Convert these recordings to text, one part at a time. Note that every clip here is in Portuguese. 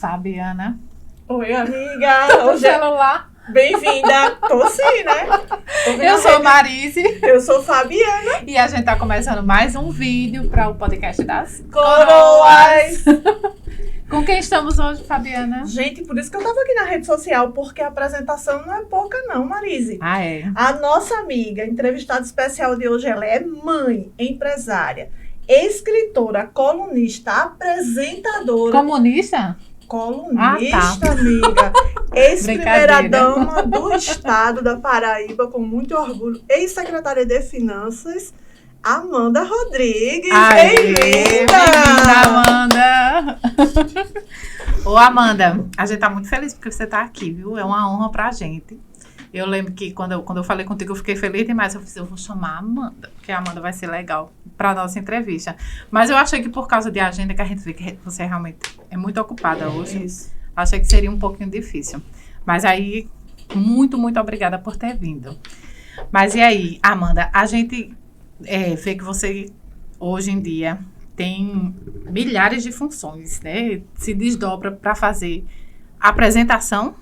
Fabiana. Oi, amiga. O celular. Bem-vinda. Tô sim, né? Eu sou Marise. Eu sou Fabiana. E a gente tá começando mais um vídeo para o podcast das Coroas. Com quem estamos hoje, Fabiana? Gente, por isso que eu tava aqui na rede social, porque a apresentação não é pouca não, Marise. Ah, é? A nossa amiga, entrevistada especial de hoje, ela é mãe, empresária, escritora, colunista, apresentadora. Comunista? Colunista, amiga. Ex-primeira-dama do estado da Paraíba, com muito orgulho. Ex-secretária de Finanças, Amanda Rodrigues. Bem-vinda! Bem-vinda, Amanda! Ô, Amanda, a gente tá muito feliz porque você tá aqui, viu? É uma honra pra gente. Eu lembro que quando eu falei contigo, eu fiquei feliz demais. Eu vou chamar a Amanda, porque a Amanda vai ser legal para nossa entrevista. Mas eu achei que por causa de agenda, que a gente vê que você realmente é muito ocupada hoje, Isso. achei que seria um pouquinho difícil. Mas aí, muito obrigada por ter vindo. Mas e aí, Amanda, a gente vê que você, hoje em dia, tem milhares de funções, né? Se desdobra para fazer apresentação,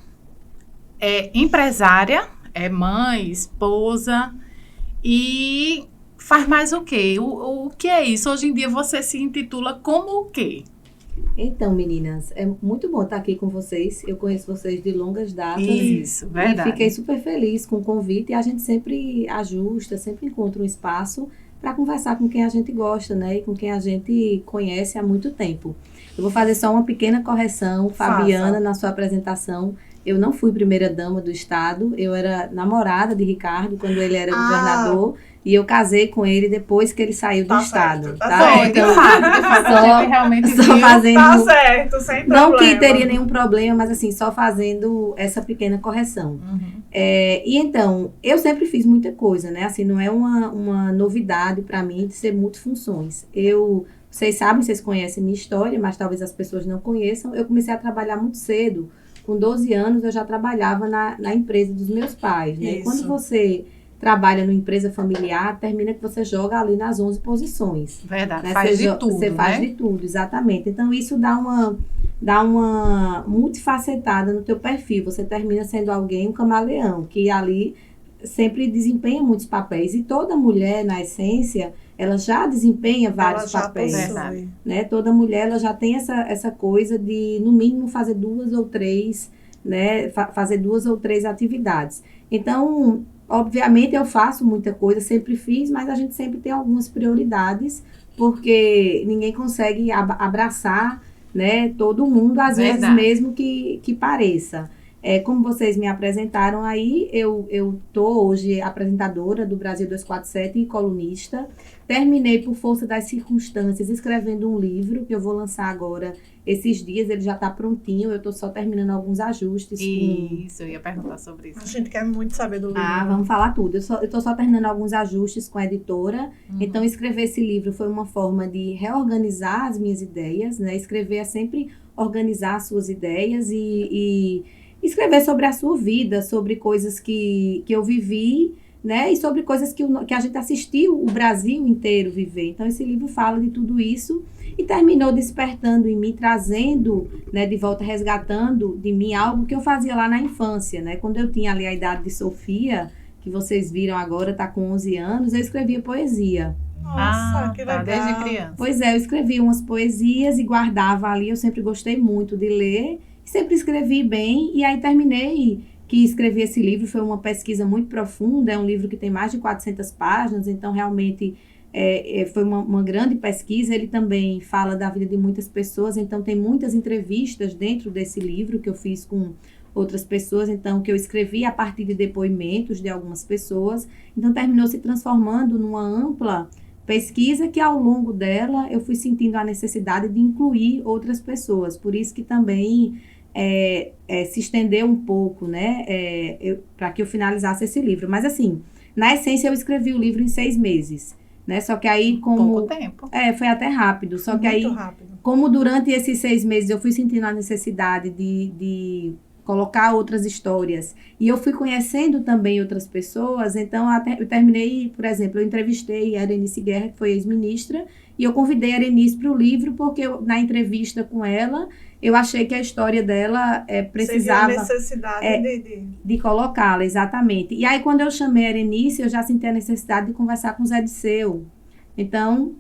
empresária, mãe, esposa, e faz mais o quê? O que é isso? Hoje em dia você se intitula como o quê? Então, meninas, é muito bom estar aqui com vocês. Eu conheço vocês de longas datas. Isso, verdade. E fiquei super feliz com o convite. E a gente sempre ajusta, sempre encontra um espaço para conversar com quem a gente gosta, né? E com quem a gente conhece há muito tempo. Eu vou fazer só uma pequena correção, Fabiana, na sua apresentação. Eu não fui primeira-dama do Estado, eu era namorada de Ricardo quando ele era governador, e eu casei com ele depois que ele saiu do Estado. Tá Tá? certo. Então, de fato, a gente realmente só viu. fazendo... Tá certo, sem problema. Não que teria nenhum problema, mas assim, só fazendo essa pequena correção. Uhum. E então, eu sempre fiz muita coisa, né? Assim, não é uma novidade para mim de ser multifunções. Vocês sabem, vocês conhecem minha história, mas talvez as pessoas não conheçam. Eu comecei a trabalhar muito cedo. Com 12 anos, eu já trabalhava na empresa dos meus pais, né? Isso. Quando você trabalha numa empresa familiar, termina que você joga ali nas 11 posições. Verdade, Né? faz de tudo, Você faz né? de tudo, exatamente. Então, isso dá uma multifacetada no teu perfil. Você termina sendo alguém, um camaleão, que ali sempre desempenha muitos papéis. E toda mulher, na essência, ela já desempenha vários papéis. Verdade. Né? Toda mulher ela já tem essa coisa de, no mínimo, fazer duas ou três, né? Fazer duas ou três atividades. Então, obviamente, eu faço muita coisa, sempre fiz, mas a gente sempre tem algumas prioridades, porque ninguém consegue abraçar, né, todo mundo, às vezes mesmo que pareça. Como vocês me apresentaram aí, eu tô hoje apresentadora do Brasil 247 e colunista. Terminei, por força das circunstâncias, escrevendo um livro que eu vou lançar agora esses dias. Ele já está prontinho, eu estou só terminando alguns ajustes. Isso, eu ia perguntar sobre isso. A gente quer muito saber do livro. Vamos falar tudo. Eu estou só terminando alguns ajustes com a editora. Então, escrever esse livro foi uma forma de reorganizar as minhas ideias, né? Escrever é sempre organizar as suas ideias e escrever sobre a sua vida, sobre coisas que eu vivi, né? E sobre coisas que a gente assistiu o Brasil inteiro viver. Então, esse livro fala de tudo isso e terminou despertando em mim, trazendo, né, de volta, resgatando de mim algo que eu fazia lá na infância, né? Quando eu tinha ali a idade de Sofia, que vocês viram agora, está com 11 anos, eu escrevia poesia. Nossa, que legal. Desde criança. Pois é, eu escrevia umas poesias e guardava ali. Eu sempre gostei muito de ler, sempre escrevi bem, e aí terminei que escrevi esse livro. Foi uma pesquisa muito profunda, é um livro que tem mais de 400 páginas, então realmente foi uma grande pesquisa. Ele também fala da vida de muitas pessoas, então tem muitas entrevistas dentro desse livro que eu fiz com outras pessoas, então que eu escrevi a partir de depoimentos de algumas pessoas, então terminou se transformando numa ampla pesquisa que ao longo dela eu fui sentindo a necessidade de incluir outras pessoas, por isso que também se estendeu um pouco, né, para que eu finalizasse esse livro. Mas assim, na essência eu escrevi o livro em 6 meses, né, só que aí como... Pouco tempo. Foi até rápido, só que Muito aí, rápido. como durante esses 6 meses eu fui sentindo a necessidade de colocar outras histórias, e eu fui conhecendo também outras pessoas, então eu terminei, por exemplo, eu entrevistei a Erenice Guerra, que foi ex-ministra, e eu convidei a Erenice para o livro, porque na entrevista com ela, eu achei que a história dela Você viu a precisava necessidade de colocá-la, exatamente. E aí, quando eu chamei a Erenice, eu já senti a necessidade de conversar com o Zé Disseu. Então,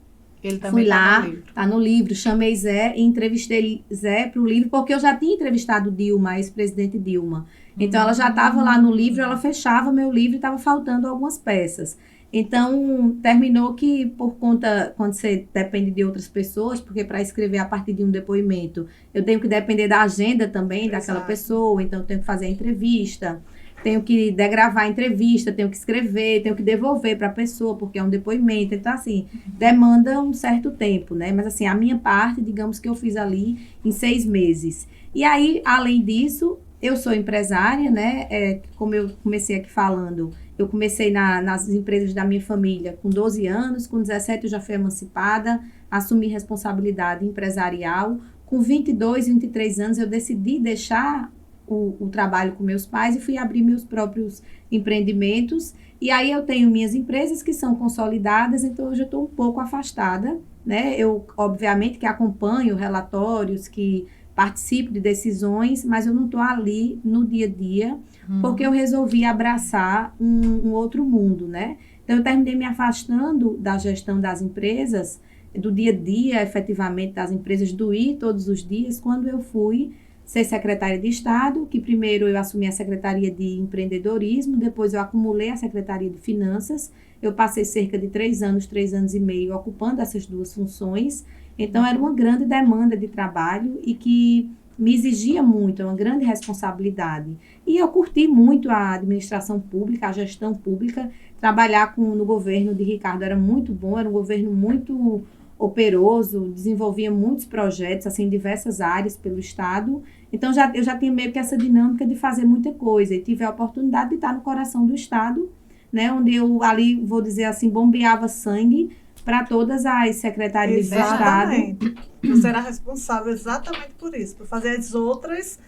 Ele também fui lá, no livro. tá no livro, chamei Zé e entrevistei Zé para o livro, porque eu já tinha entrevistado Dilma, a ex-presidente Dilma. Então, ela já estava lá no livro, ela fechava meu livro e estava faltando algumas peças. Então, terminou que, por conta, quando você depende de outras pessoas, porque para escrever a partir de um depoimento, eu tenho que depender da agenda também daquela Exato. pessoa, então eu tenho que fazer a entrevista, tenho que degravar a entrevista, tenho que escrever, tenho que devolver para a pessoa, porque é um depoimento. Então, assim, demanda um certo tempo, né? Mas, assim, a minha parte, digamos que eu fiz ali em 6 meses. E aí, além disso, eu sou empresária, né? Como eu comecei aqui falando, eu comecei nas empresas da minha família com 12 anos, com 17 eu já fui emancipada, assumi responsabilidade empresarial. Com 22, 23 anos eu decidi deixar o trabalho com meus pais e fui abrir meus próprios empreendimentos. E aí eu tenho minhas empresas que são consolidadas, então hoje eu estou um pouco afastada, né? Eu, obviamente, que acompanho relatórios, que participo de decisões, mas eu não estou ali no dia a dia, porque eu resolvi abraçar um outro mundo, né? Então, eu terminei me afastando da gestão das empresas, do dia a dia, efetivamente, das empresas, do ir todos os dias, quando eu fui ser secretária de Estado, que primeiro eu assumi a Secretaria de Empreendedorismo, depois eu acumulei a Secretaria de Finanças, eu passei cerca de 3 anos e meio ocupando essas duas funções. Então, era uma grande demanda de trabalho e que me exigia muito, uma grande responsabilidade. E eu curti muito a administração pública, a gestão pública. Trabalhar no governo de Ricardo era muito bom, era um governo muito operoso, desenvolvia muitos projetos, assim, em diversas áreas pelo Estado. Então, eu já tinha meio que essa dinâmica de fazer muita coisa. E tive a oportunidade de estar no coração do Estado, né, onde eu ali, vou dizer assim, bombeava sangue para todas as secretarias de Estado. Você era responsável exatamente por isso, por fazer as outras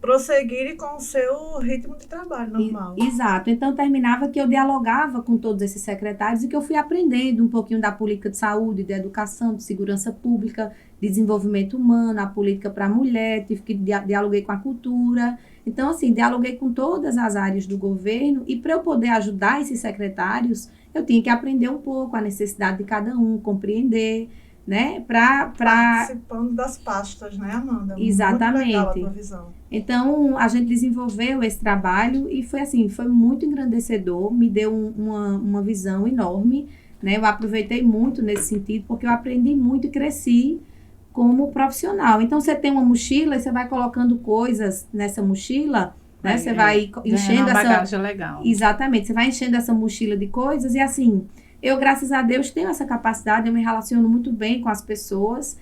prosseguirem com o seu ritmo de trabalho normal. Exato. Então, terminava que eu dialogava com todos esses secretários e que eu fui aprendendo um pouquinho da política de saúde, de educação, de segurança pública, de desenvolvimento humano, a política para a mulher, tive que dialoguei com a cultura. Então, assim, dialoguei com todas as áreas do governo e para eu poder ajudar esses secretários, eu tinha que aprender um pouco a necessidade de cada um, compreender, né? Participando das pastas, né, Amanda? Exatamente. Muito legal a tua visão. Então, a gente desenvolveu esse trabalho e foi assim, foi muito engrandecedor, me deu uma visão enorme, né? Eu aproveitei muito nesse sentido, porque eu aprendi muito e cresci como profissional. Então, você tem uma mochila e você vai colocando coisas nessa mochila, né? Você vai enchendo uma bagagem legal. Exatamente, você vai enchendo essa mochila de coisas e assim, eu, graças a Deus, tenho essa capacidade, eu me relaciono muito bem com as pessoas,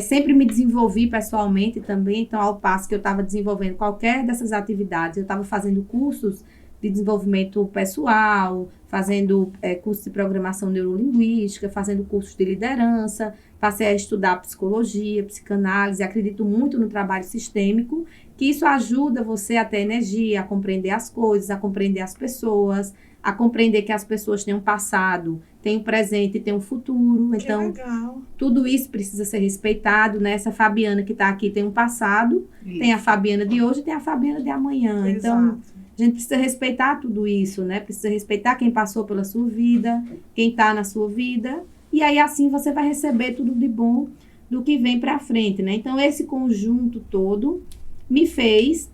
sempre me desenvolvi pessoalmente também, então, ao passo que eu estava desenvolvendo qualquer dessas atividades, eu estava fazendo cursos de desenvolvimento pessoal, fazendo curso de programação neurolinguística, fazendo cursos de liderança, passei a estudar psicologia, psicanálise, acredito muito no trabalho sistêmico, que isso ajuda você a ter energia, a compreender as coisas, a compreender as pessoas, a compreender que as pessoas têm um passado, têm um presente e têm um futuro. Então, legal. Tudo isso precisa ser respeitado, né? Essa Fabiana que está aqui tem um passado, tem a Fabiana de hoje e tem a Fabiana de amanhã. Exato. Então, a gente precisa respeitar tudo isso, né? Precisa respeitar quem passou pela sua vida, quem está na sua vida. E aí, assim, você vai receber tudo de bom do que vem para frente, né? Então, esse conjunto todo me fez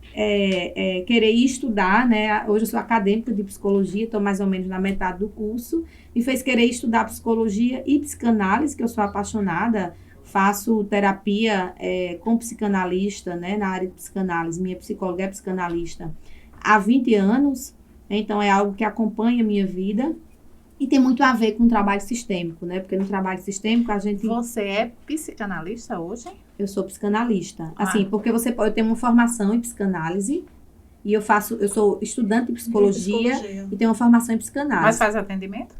querer estudar, né? Hoje eu sou acadêmica de psicologia, estou mais ou menos na metade do curso. Me fez querer estudar psicologia e psicanálise, que eu sou apaixonada. Faço terapia com psicanalista, né? Na área de psicanálise. Minha psicóloga é psicanalista há 20 anos. Então, é algo que acompanha a minha vida. E tem muito a ver com o trabalho sistêmico, né? Porque no trabalho sistêmico a gente... Você é psicanalista hoje? Eu sou psicanalista. Assim, porque eu tenho uma formação em psicanálise e eu sou estudante de psicologia e tenho uma formação em psicanálise. Mas faz atendimento?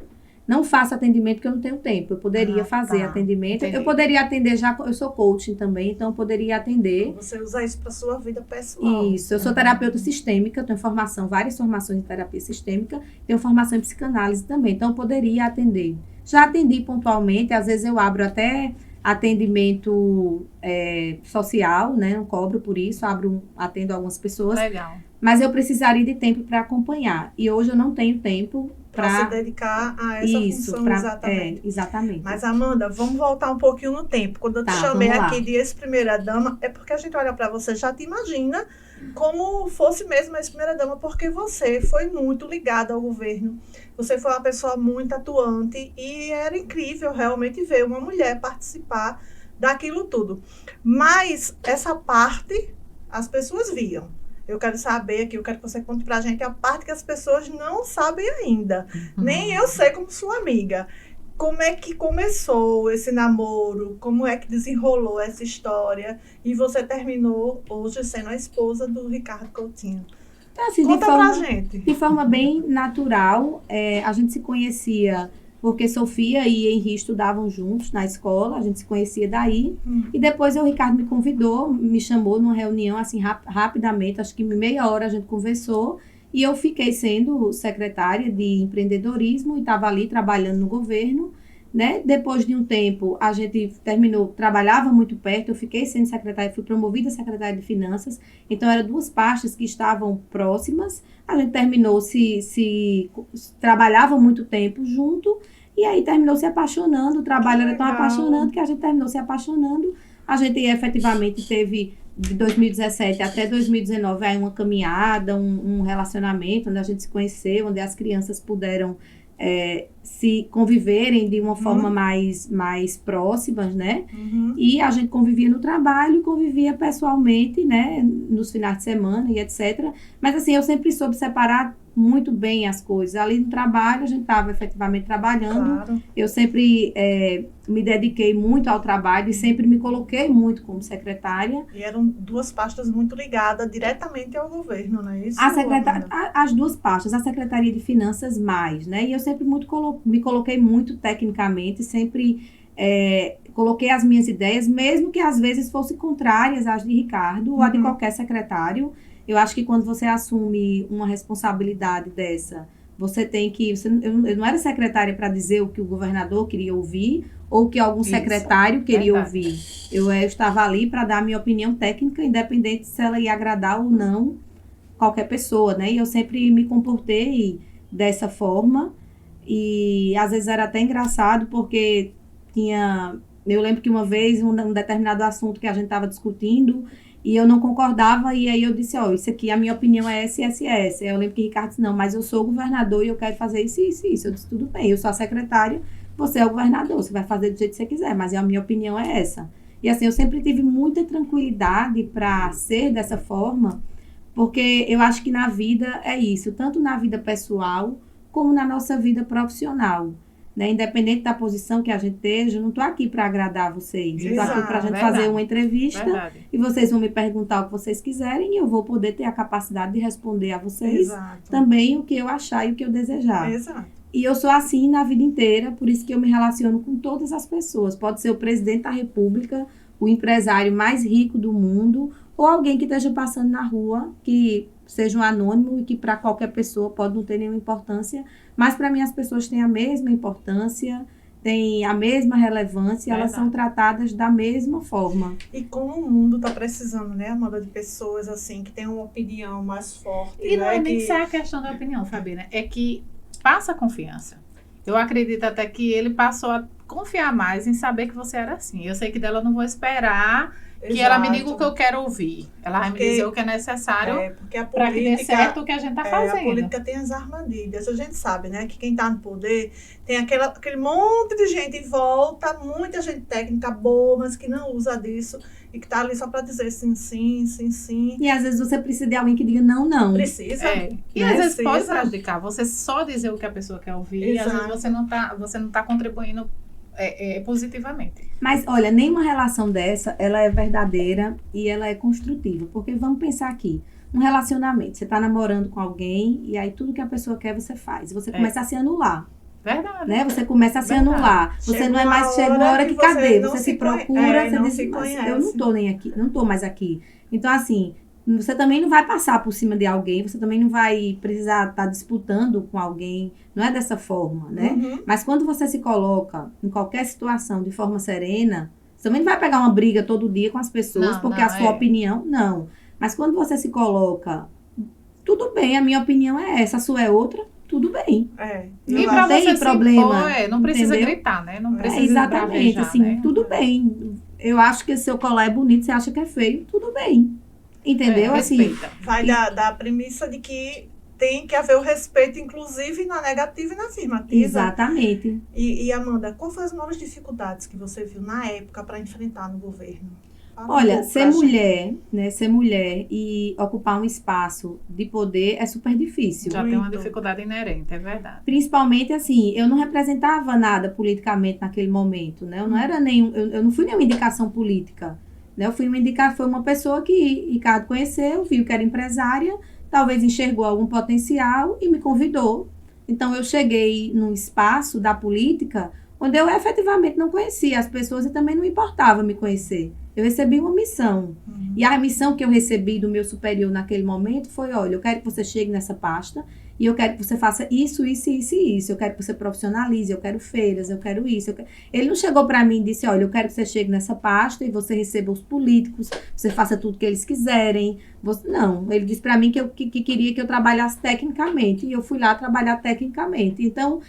Não faço atendimento porque eu não tenho tempo. Eu poderia fazer atendimento. Entendi. Eu poderia atender eu sou coaching também, então eu poderia atender. Você usa isso para sua vida pessoal. Isso, eu sou terapeuta sistêmica, tenho várias formações em terapia sistêmica, tenho formação em psicanálise também, então eu poderia atender. Já atendi pontualmente, às vezes eu abro até atendimento social, né? Não cobro por isso, atendo algumas pessoas. Legal. Mas eu precisaria de tempo para acompanhar. E hoje eu não tenho tempo para se dedicar a essa função, exatamente. Exatamente. Mas, Amanda, vamos voltar um pouquinho no tempo. Quando eu te chamei aqui de ex-primeira-dama, é porque a gente olha para você, já te imagina como fosse mesmo a ex-primeira-dama, porque você foi muito ligada ao governo. Você foi uma pessoa muito atuante e era incrível realmente ver uma mulher participar daquilo tudo. Mas essa parte as pessoas viam. Eu quero saber aqui, eu quero que você conte pra gente a parte que as pessoas não sabem ainda. Nem eu sei como sua amiga. Como é que começou esse namoro? Como é que desenrolou essa história? E você terminou hoje sendo a esposa do Ricardo Coutinho. Então, assim, conta pra gente. De forma bem natural, a gente se conhecia porque Sofia e Henri estudavam juntos na escola, a gente se conhecia daí. E depois o Ricardo me convidou, me chamou numa reunião, assim, rapidamente, acho que meia hora a gente conversou. E eu fiquei sendo secretária de empreendedorismo e estava ali trabalhando no governo, né? Depois de um tempo, a gente terminou, trabalhava muito perto, eu fiquei sendo secretária, fui promovida secretária de finanças. Então, eram duas pastas que estavam próximas. A gente terminou, trabalhava muito tempo junto, e aí terminou se apaixonando. O trabalho era tão apaixonante que a gente terminou se apaixonando. A gente efetivamente teve, de 2017 até 2019, aí uma caminhada, um relacionamento, onde a gente se conheceu, onde as crianças puderam se conviverem de uma forma mais próximas, né? E a gente convivia no trabalho, convivia pessoalmente, né? Nos finais de semana e etc. Mas assim, eu sempre soube separar muito bem as coisas. Ali no trabalho, a gente estava efetivamente trabalhando. Claro. Eu sempre me dediquei muito ao trabalho e sempre me coloquei muito como secretária. E eram duas pastas muito ligadas diretamente ao governo, não é isso? As duas pastas, a Secretaria de Finanças mais, né? E eu sempre me coloquei muito tecnicamente, sempre coloquei as minhas ideias, mesmo que às vezes fossem contrárias às de Ricardo ou a de qualquer secretário. Eu acho que quando você assume uma responsabilidade dessa, você tem que... Eu não era secretária para dizer o que o governador queria ouvir ou o que algum secretário queria ouvir. Eu estava ali para dar a minha opinião técnica, independente se ela ia agradar ou não qualquer pessoa, né? E eu sempre me comportei dessa forma. E às vezes era até engraçado, porque eu lembro que uma vez, um determinado assunto que a gente estava discutindo, e eu não concordava, e aí eu disse, isso aqui, a minha opinião é essa. Eu lembro que Ricardo disse, não, mas eu sou o governador e eu quero fazer isso. Eu disse, tudo bem, eu sou a secretária, você é o governador, você vai fazer do jeito que você quiser, mas a minha opinião é essa. E assim, eu sempre tive muita tranquilidade para ser dessa forma, porque eu acho que na vida é isso, tanto na vida pessoal, como na nossa vida profissional. Né? Independente da posição que a gente esteja, eu não estou aqui para agradar vocês. Eu estou aqui para a gente fazer uma entrevista e vocês vão me perguntar o que vocês quiserem e eu vou poder ter a capacidade de responder a vocês também o que eu achar e o que eu desejar. E eu sou assim na vida inteira, por isso que eu me relaciono com todas as pessoas. Pode ser o presidente da República, o empresário mais rico do mundo ou alguém que esteja passando na rua, que seja um anônimo e que para qualquer pessoa pode não ter nenhuma importância, mas para mim as pessoas têm a mesma importância, têm a mesma relevância, elas são tratadas da mesma forma. E como o mundo está precisando, né, Amanda, de pessoas assim, que tenham uma opinião mais forte. E não é nem só a questão da opinião, Fabiana, é que passa confiança. Eu acredito até que ele passou a confiar mais em saber que você era assim. Eu sei que dela eu não vou esperar que ela me diga o que eu quero ouvir. Ela vai me dizer o que é necessário para que dê certo o que a gente está fazendo. A política tem as armadilhas. A gente sabe, né, que quem está no poder tem aquele monte de gente em volta, muita gente técnica boa, mas que não usa disso e que está ali só para dizer sim, sim, sim, sim. E às vezes você precisa de alguém que diga não, não. Precisa. E às vezes pode prejudicar. Você só dizer o que a pessoa quer ouvir, e às vezes você não tá contribuindo positivamente. Mas, olha, nenhuma relação dessa, ela é verdadeira e ela é construtiva. Porque vamos pensar aqui, um relacionamento, você está namorando com alguém e aí tudo que a pessoa quer você faz. Você começa a se anular. Verdade. Né? Você começa a se anular. Você não é mais, chega uma hora que cadê? Você se procura, você diz, mas eu não tô nem aqui, não tô mais aqui. Então, assim, você também não vai passar por cima de alguém, você também não vai precisar estar disputando com alguém, não é dessa forma, né? Mas quando você se coloca em qualquer situação de forma serena, Você também não vai pegar uma briga todo dia com as pessoas, porque a sua opinião, não. Mas quando você se coloca, tudo bem, a minha opinião é essa, a sua é outra, tudo bem. E pra você se impor, não precisa gritar, né? Não precisa exatamente, assim, né? tudo bem. Eu acho que seu colar é bonito, você acha que é feio, tudo bem. Entendeu? Assim, vai da premissa de que tem que haver o respeito, inclusive na negativa e na afirmativa. Exatamente. E Amanda, quais foram as maiores dificuldades que você viu na época para enfrentar no governo? Olha, ser mulher, né? Ser mulher e ocupar um espaço de poder é super difícil. Já tem uma dificuldade inerente, é verdade. Principalmente assim, eu não representava nada politicamente naquele momento, né? Eu não era eu não fui nenhuma indicação política, né? Eu fui foi uma pessoa que Ricardo conheceu, viu que era empresária, talvez enxergou algum potencial e me convidou. Então eu cheguei num espaço da política onde eu efetivamente não conhecia as pessoas e também não importava me conhecer. Eu recebi uma missão. E a missão que eu recebi do meu superior naquele momento foi, olha, eu quero que você chegue nessa pasta e eu quero que você faça isso, isso, isso e isso. Eu quero que você profissionalize, eu quero feiras, eu quero isso. Ele não chegou para mim e disse, olha, eu quero que você chegue nessa pasta e você receba os políticos, você faça tudo que eles quiserem. Não, ele disse para mim que queria que eu trabalhasse tecnicamente e eu fui lá trabalhar tecnicamente. Então,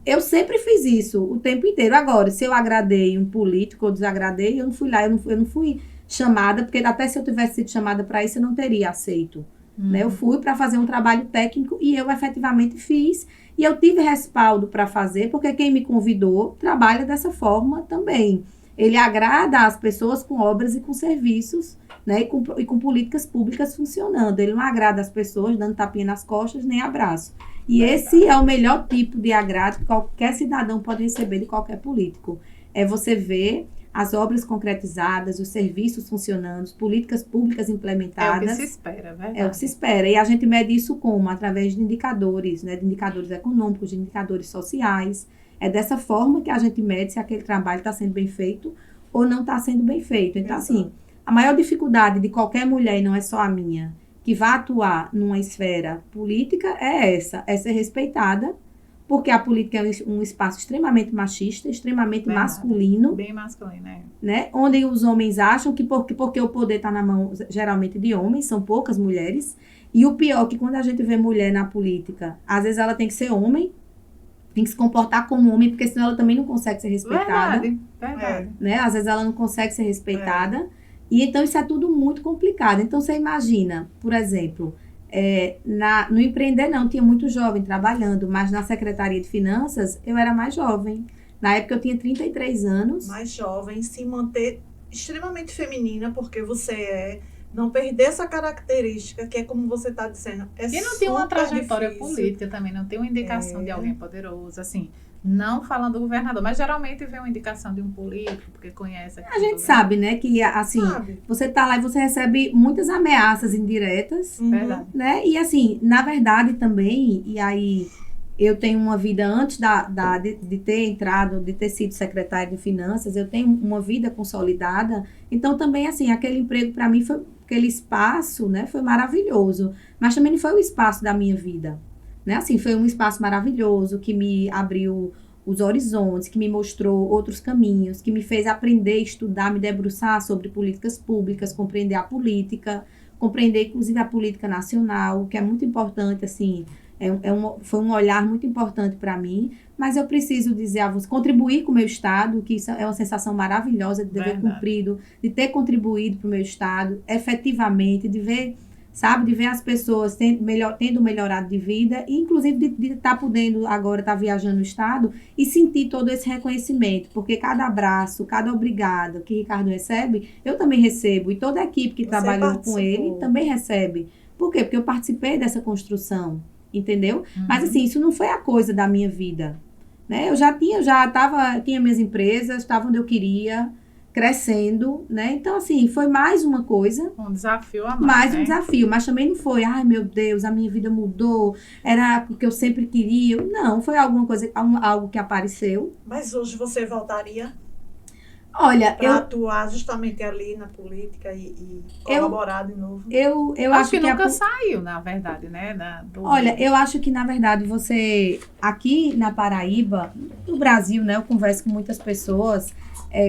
eu sempre fiz isso o tempo inteiro. Agora, se eu agradei um político ou desagradei, eu não fui lá, eu não fui chamada, porque até se eu tivesse sido chamada para isso, eu não teria aceito. Né? Eu fui para fazer um trabalho técnico e eu efetivamente fiz. E eu tive respaldo para fazer, porque quem me convidou trabalha dessa forma também. Ele agrada as pessoas com obras e com serviços, né? E com políticas públicas funcionando. Ele não agrada as pessoas dando tapinha nas costas, nem abraço. E esse é o melhor tipo de agrado que qualquer cidadão pode receber de qualquer político. É você ver as obras concretizadas, os serviços funcionando, as políticas públicas implementadas. É o que se espera, verdade. É o que se espera. E a gente mede isso como? Através de indicadores, né? De indicadores econômicos, de indicadores sociais. É dessa forma que a gente mede se aquele trabalho está sendo bem feito ou não está sendo bem feito. Então, assim, a maior dificuldade de qualquer mulher, e não é só a minha, que vai atuar numa esfera política é ser respeitada, porque a política é um espaço extremamente machista, extremamente masculino. Bem masculino, né? Onde os homens acham que porque o poder está na mão, geralmente, de homens, são poucas mulheres. E o pior é que quando a gente vê mulher na política, às vezes ela tem que ser homem, tem que se comportar como homem, porque senão ela também não consegue ser respeitada. Verdade. Né? Às vezes ela não consegue ser respeitada. E então isso é tudo muito complicado. Então você imagina, por exemplo, no empreender não, tinha muito jovem trabalhando, mas na Secretaria de Finanças eu era mais jovem. Na época eu tinha 33 anos. Mais jovem, se manter extremamente feminina, porque você não perder essa característica, que é como você está dizendo. E não tem uma trajetória difícil. Política também, não tem uma indicação de alguém poderoso, assim. Não falando do governador, mas geralmente vem uma indicação de um político, porque conhece... A gente sabe, né, que assim, você tá lá e você recebe muitas ameaças indiretas, Verdade. Né, e assim, na verdade também, e aí eu tenho uma vida antes de ter entrado, de ter sido secretária de Finanças, eu tenho uma vida consolidada, então também assim, aquele emprego para mim foi, aquele espaço, né, foi maravilhoso, mas também não foi o espaço da minha vida. Né? Assim, foi um espaço maravilhoso que me abriu os horizontes, que me mostrou outros caminhos, que me fez aprender, estudar, me debruçar sobre políticas públicas, compreender a política, compreender inclusive a política nacional, que é muito importante, assim, foi um olhar muito importante para mim, mas eu preciso dizer a você, contribuir com o meu Estado, que isso é uma sensação maravilhosa de dever cumprido, de ter contribuído para o meu Estado, efetivamente, de ver as pessoas tendo melhorado de vida, e inclusive de estar podendo agora estar viajando no Estado e sentir todo esse reconhecimento, porque cada abraço, cada obrigado que Ricardo recebe, eu também recebo, e toda a equipe que trabalhou com ele também recebe. Por quê? Porque eu participei dessa construção, entendeu? Mas assim, isso não foi a coisa da minha vida, né? Eu tinha minhas empresas, estava onde eu queria, crescendo, né? Então, assim, foi mais uma coisa. Um desafio a mais. Mais um desafio, mas também não foi, ai meu Deus, a minha vida mudou, era o que eu sempre queria. Não, foi alguma coisa, algo que apareceu. Mas hoje você voltaria? Olha, para atuar justamente ali na política e colaborar de novo? Eu acho que nunca saiu, na verdade, né? Olha, eu acho que, na verdade, você, aqui na Paraíba, no Brasil, né? Eu converso com muitas pessoas,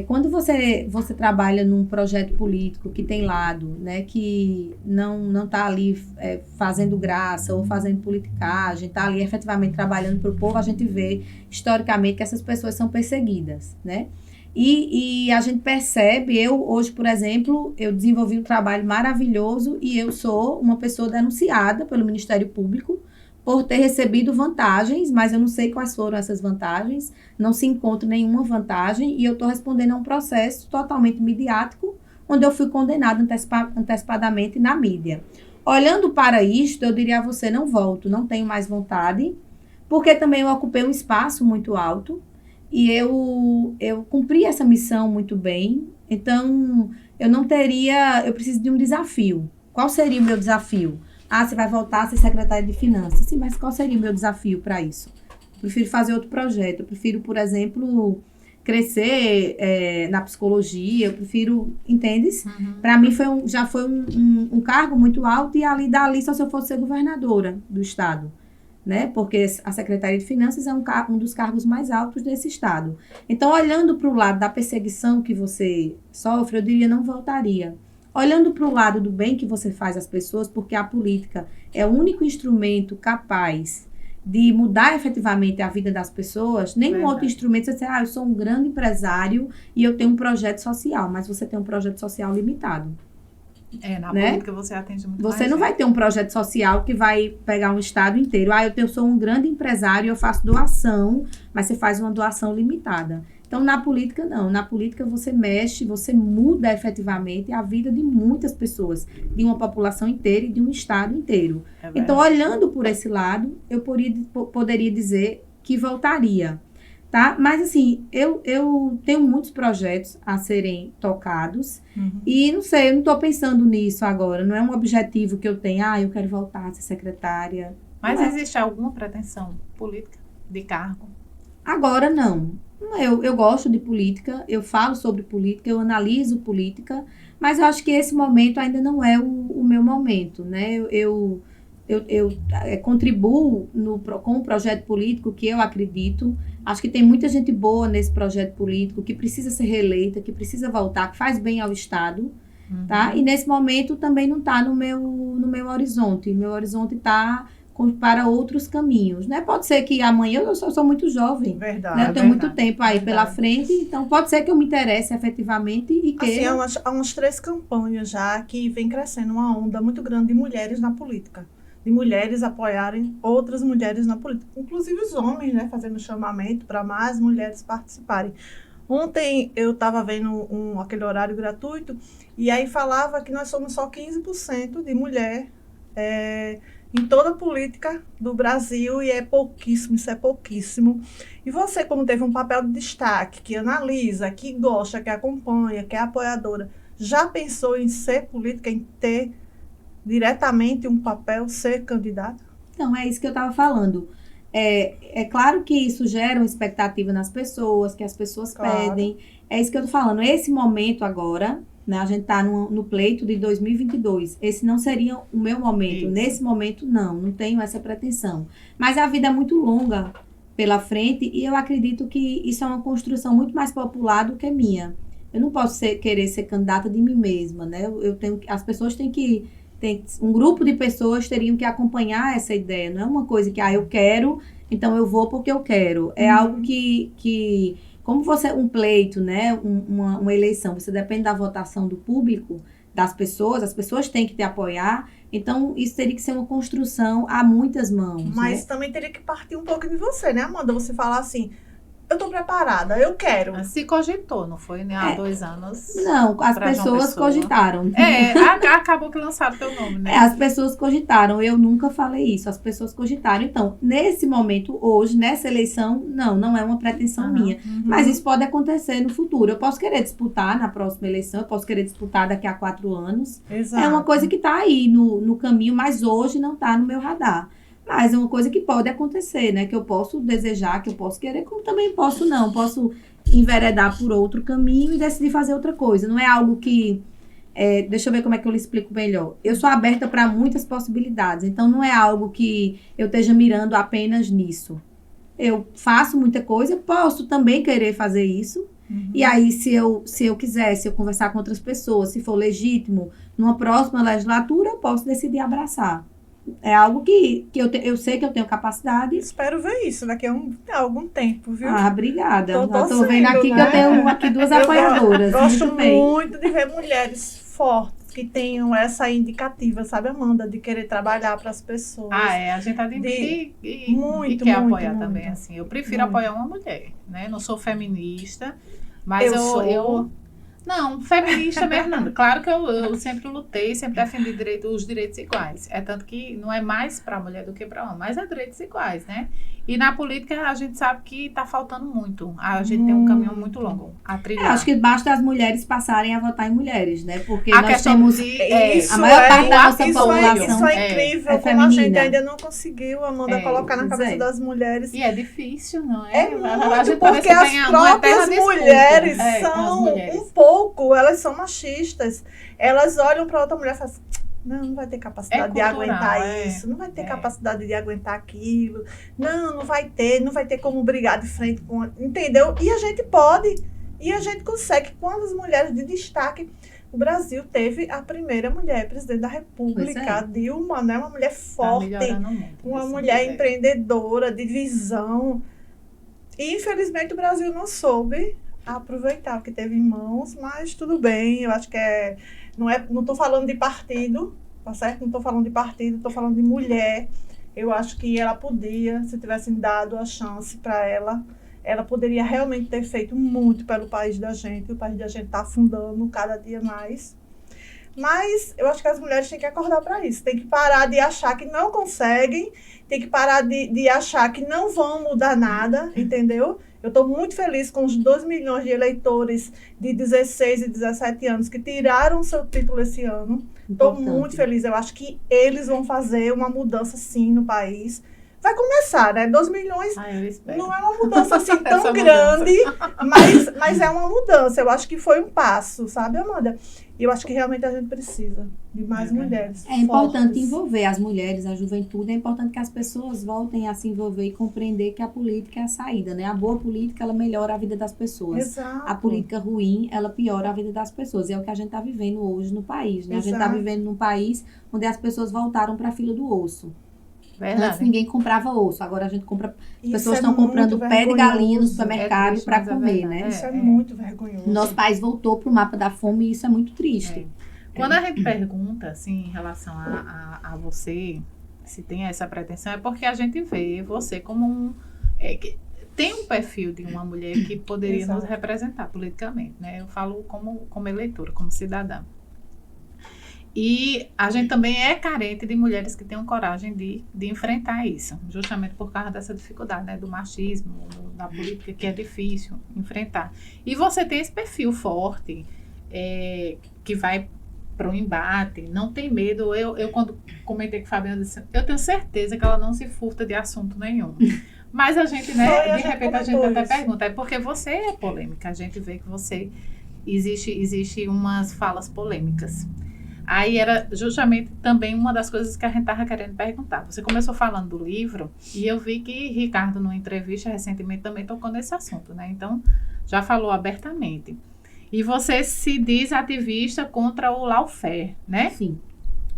quando você trabalha num projeto político que tem lado, né, que não está ali fazendo graça ou fazendo politicagem, está ali efetivamente trabalhando para o povo, a gente vê historicamente que essas pessoas são perseguidas, né? E a gente percebe, eu hoje, por exemplo, eu desenvolvi um trabalho maravilhoso e eu sou uma pessoa denunciada pelo Ministério Público por ter recebido vantagens, mas eu não sei quais foram essas vantagens, não se encontra nenhuma vantagem e eu estou respondendo a um processo totalmente midiático, onde eu fui condenada antecipadamente na mídia. Olhando para isto, eu diria a você, não volto, não tenho mais vontade, porque também eu ocupei um espaço muito alto e eu cumpri essa missão muito bem, então eu preciso de um desafio. Qual seria o meu desafio? Você vai voltar a ser secretária de finanças. Sim, mas qual seria o meu desafio para isso? Eu prefiro fazer outro projeto. Eu prefiro, por exemplo, crescer na psicologia. Eu prefiro, entendes? Uhum. Para mim, já foi um cargo muito alto e dali só se eu fosse ser governadora do estado. Né? Porque a Secretaria de Finanças é um dos cargos mais altos desse estado. Então, olhando para o lado da perseguição que você sofre, eu diria não voltaria. Olhando para o lado do bem que você faz às pessoas, porque a política é o único instrumento capaz de mudar efetivamente a vida das pessoas, nenhum outro instrumento, você diz, eu sou um grande empresário e eu tenho um projeto social, mas você tem um projeto social limitado. Na política você atende muito mais. Você não vai ter um projeto social que vai pegar um estado inteiro. Eu sou um grande empresário, eu faço doação, mas você faz uma doação limitada. Então, na política, não. Na política, você mexe, você muda efetivamente a vida de muitas pessoas, de uma população inteira e de um estado inteiro. Então, olhando por esse lado, eu poderia dizer que voltaria, tá? Mas, assim, eu tenho muitos projetos a serem tocados e, não sei, eu não estou pensando nisso agora. Não é um objetivo que eu tenho, eu quero voltar a ser secretária. Mas existe alguma pretensão política de cargo? Agora, não. Eu gosto de política, eu falo sobre política, eu analiso política, mas eu acho que esse momento ainda não é o meu momento, né? Eu contribuo com um projeto político que eu acredito. Acho que tem muita gente boa nesse projeto político que precisa ser reeleita, que precisa voltar, que faz bem ao Estado, tá? E nesse momento também não está no meu horizonte. Meu horizonte está para outros caminhos, né? Pode ser que amanhã eu sou muito jovem, verdade, né? Eu tenho muito tempo aí pela frente, então pode ser que eu me interesse efetivamente e queira. Assim, há umas 3 campanhas já que vem crescendo uma onda muito grande de mulheres na política, de mulheres apoiarem outras mulheres na política, inclusive os homens, né? Fazendo chamamento para mais mulheres participarem. Ontem eu estava vendo aquele horário gratuito e aí falava que nós somos só 15% de mulher em toda a política do Brasil, e é pouquíssimo, isso é pouquíssimo. E você, como teve um papel de destaque, que analisa, que gosta, que acompanha, que é apoiadora, já pensou em ser política, em ter diretamente um papel, ser candidata? Não, é isso que eu estava falando. É claro que isso gera uma expectativa nas pessoas, que as pessoas pedem. É isso que eu estou falando. Esse momento agora, né, a gente está no pleito de 2022. Esse não seria o meu momento. Isso. Nesse momento, não tenho essa pretensão. Mas a vida é muito longa pela frente e eu acredito que isso é uma construção muito mais popular do que minha. Eu não posso querer ser candidata de mim mesma, né? As pessoas têm que... um grupo de pessoas teriam que acompanhar essa ideia. Não é uma coisa que, eu quero, então eu vou porque eu quero. É algo que como um pleito, né, uma eleição, você depende da votação do público, das pessoas, as pessoas têm que te apoiar, então isso teria que ser uma construção a muitas mãos. Mas também teria que partir um pouco de você, né, Amanda? Você falar assim, eu tô preparada, eu quero. Se cogitou, não foi, né? Há 2 anos. Não, as pessoas cogitaram. Acabou que lançaram teu nome, né? As pessoas cogitaram, eu nunca falei isso, as pessoas cogitaram. Então, nesse momento, hoje, nessa eleição, não é uma pretensão minha. Mas isso pode acontecer no futuro. Eu posso querer disputar na próxima eleição, eu posso querer disputar daqui a 4 anos. Exato. É uma coisa que está aí no caminho, mas hoje não está no meu radar. Mas é uma coisa que pode acontecer, né? Que eu posso desejar, que eu posso querer, como também posso não. Posso enveredar por outro caminho e decidir fazer outra coisa. Não é algo que... deixa eu ver como é que eu lhe explico melhor. Eu sou aberta para muitas possibilidades. Então, não é algo que eu esteja mirando apenas nisso. Eu faço muita coisa, posso também querer fazer isso. E aí, se eu quiser, se eu conversar com outras pessoas, se for legítimo, numa próxima legislatura, eu posso decidir abraçar. É algo que eu sei que eu tenho capacidade. Espero ver isso daqui a algum tempo, viu? Obrigada. Tô vendo aqui, né? Que eu tenho aqui 2 apoiadoras. Gosto muito de ver mulheres fortes que tenham essa indicativa, sabe, Amanda, de querer trabalhar para as pessoas. A gente tá muito, e quer apoiar muito, também, assim. Eu prefiro apoiar uma mulher, né? Não sou feminista, mas eu não, feminista mesmo não. Claro que eu sempre lutei, sempre defendi os direitos iguais. É tanto que não é mais para mulher do que para homem, mas é direitos iguais, né? E na política a gente sabe que está faltando muito. A gente tem um caminho muito longo a trilhar. Acho que basta as mulheres passarem a votar em mulheres, né? Porque a nós temos a maior parte da nossa população isso é incrível, como feminina. A gente ainda não conseguiu, Amanda, colocar na cabeça das mulheres. E é difícil, não é? É muito, porque as próprias mulheres são um pouco, elas são machistas. Elas olham para outra mulher e falam assim, não vai ter capacidade de aguentar isso, não vai ter capacidade de aguentar aquilo, não vai ter como brigar de frente com, entendeu? E a gente pode, e a gente consegue. Quando as mulheres de destaque, o Brasil teve a primeira mulher presidente da República, Dilma, né? Uma mulher forte, uma mulher empreendedora, de visão. E infelizmente o Brasil não soube aproveitar o que teve em mãos, mas tudo bem, eu acho que não estou falando de partido, tá certo? Não estou falando de partido, estou falando de mulher. Eu acho que ela podia, se tivessem dado a chance para ela poderia realmente ter feito muito pelo país da gente. O país da gente está afundando cada dia mais. Mas eu acho que as mulheres têm que acordar para isso. Tem que parar de achar que não conseguem, tem que parar de achar que não vão mudar nada, entendeu? Eu estou muito feliz com os 2 milhões de eleitores de 16 e 17 anos que tiraram seu título esse ano. Estou muito feliz. Eu acho que eles vão fazer uma mudança, sim, no país. Vai começar, né? 2 milhões não é uma mudança assim tão grande, mas é uma mudança. Eu acho que foi um passo, sabe, Amanda? E eu acho que realmente a gente precisa de mais mulheres. É importante envolver as mulheres, a juventude. É importante que as pessoas voltem a se envolver e compreender que a política é a saída, né? A boa política, ela melhora a vida das pessoas. Exato. A política ruim, ela piora a vida das pessoas. E é o que a gente está vivendo hoje no país, né? A gente está vivendo num país onde as pessoas voltaram para a fila do osso. Verdade. Antes ninguém comprava osso, agora a gente compra. As pessoas estão comprando pé de galinha no supermercado para comer, né? Isso é muito vergonhoso. Nosso país voltou para o mapa da fome e isso é muito triste. Quando a gente pergunta, assim, em relação a você, se tem essa pretensão, é porque a gente vê você como tem um perfil de uma mulher que poderia nos representar politicamente, né? Eu falo como eleitora, como cidadã. E a gente também é carente de mulheres que tenham coragem de enfrentar isso, justamente por causa dessa dificuldade, né, do machismo, da política, que é difícil enfrentar. E você tem esse perfil forte, que vai para o embate, não tem medo. Eu quando comentei com a Fabiana, disse, eu tenho certeza que ela não se furta de assunto nenhum. Mas a gente, né, de repente a gente até pergunta, é porque você é polêmica, a gente vê que você, existe umas falas polêmicas. Aí era justamente também uma das coisas que a gente estava querendo perguntar. Você começou falando do livro e eu vi que Ricardo, numa entrevista recentemente, também tocou nesse assunto, né? Então, já falou abertamente. E você se diz ativista contra o lawfare, né? Sim.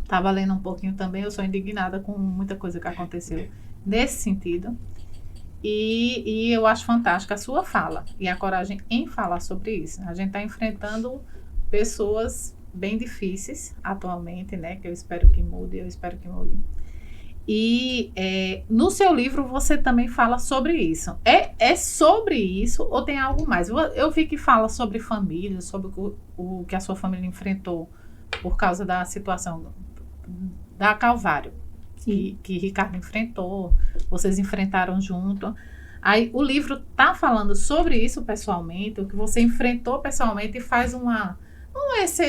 Estava lendo um pouquinho também, eu sou indignada com muita coisa que aconteceu nesse sentido. E eu acho fantástica a sua fala e a coragem em falar sobre isso. A gente está enfrentando pessoas bem difíceis atualmente, né? Que eu espero que mude, E no seu livro você também fala sobre isso. É sobre isso ou tem algo mais? Eu vi que fala sobre família, sobre o que a sua família enfrentou por causa da situação da Calvário, que Ricardo enfrentou, vocês enfrentaram junto. Aí o livro tá falando sobre isso pessoalmente, o que você enfrentou pessoalmente e faz uma...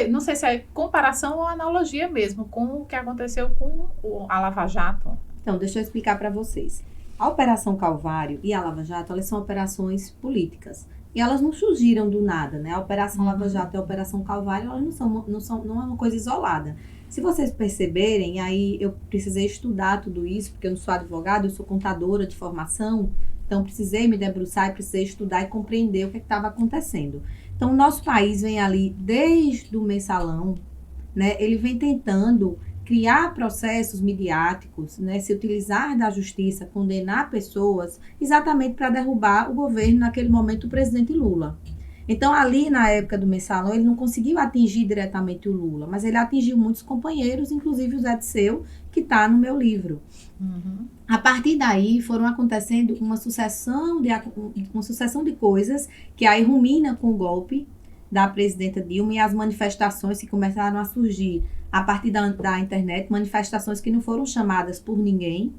Não sei se é comparação ou analogia mesmo com o que aconteceu com a Lava Jato. Então, deixa eu explicar para vocês. A Operação Calvário e a Lava Jato, elas são operações políticas. E elas não surgiram do nada, né? A Operação Lava Jato e a Operação Calvário, elas não é uma coisa isolada. Se vocês perceberem, aí eu precisei estudar tudo isso, porque eu não sou advogada, eu sou contadora de formação. Então, precisei me debruçar e precisei estudar e compreender o que estava acontecendo. Então, o nosso país vem ali desde o Mensalão, né? Ele vem tentando criar processos midiáticos, né? Se utilizar da justiça, condenar pessoas, exatamente para derrubar o governo, naquele momento, o presidente Lula. Então, ali na época do Mensalão, ele não conseguiu atingir diretamente o Lula, mas ele atingiu muitos companheiros, inclusive o Zé Disseu, que está no meu livro. Uhum. A partir daí, foram acontecendo uma sucessão de coisas que aí rumina com o golpe da presidenta Dilma e as manifestações que começaram a surgir a partir da internet, manifestações que não foram chamadas por ninguém,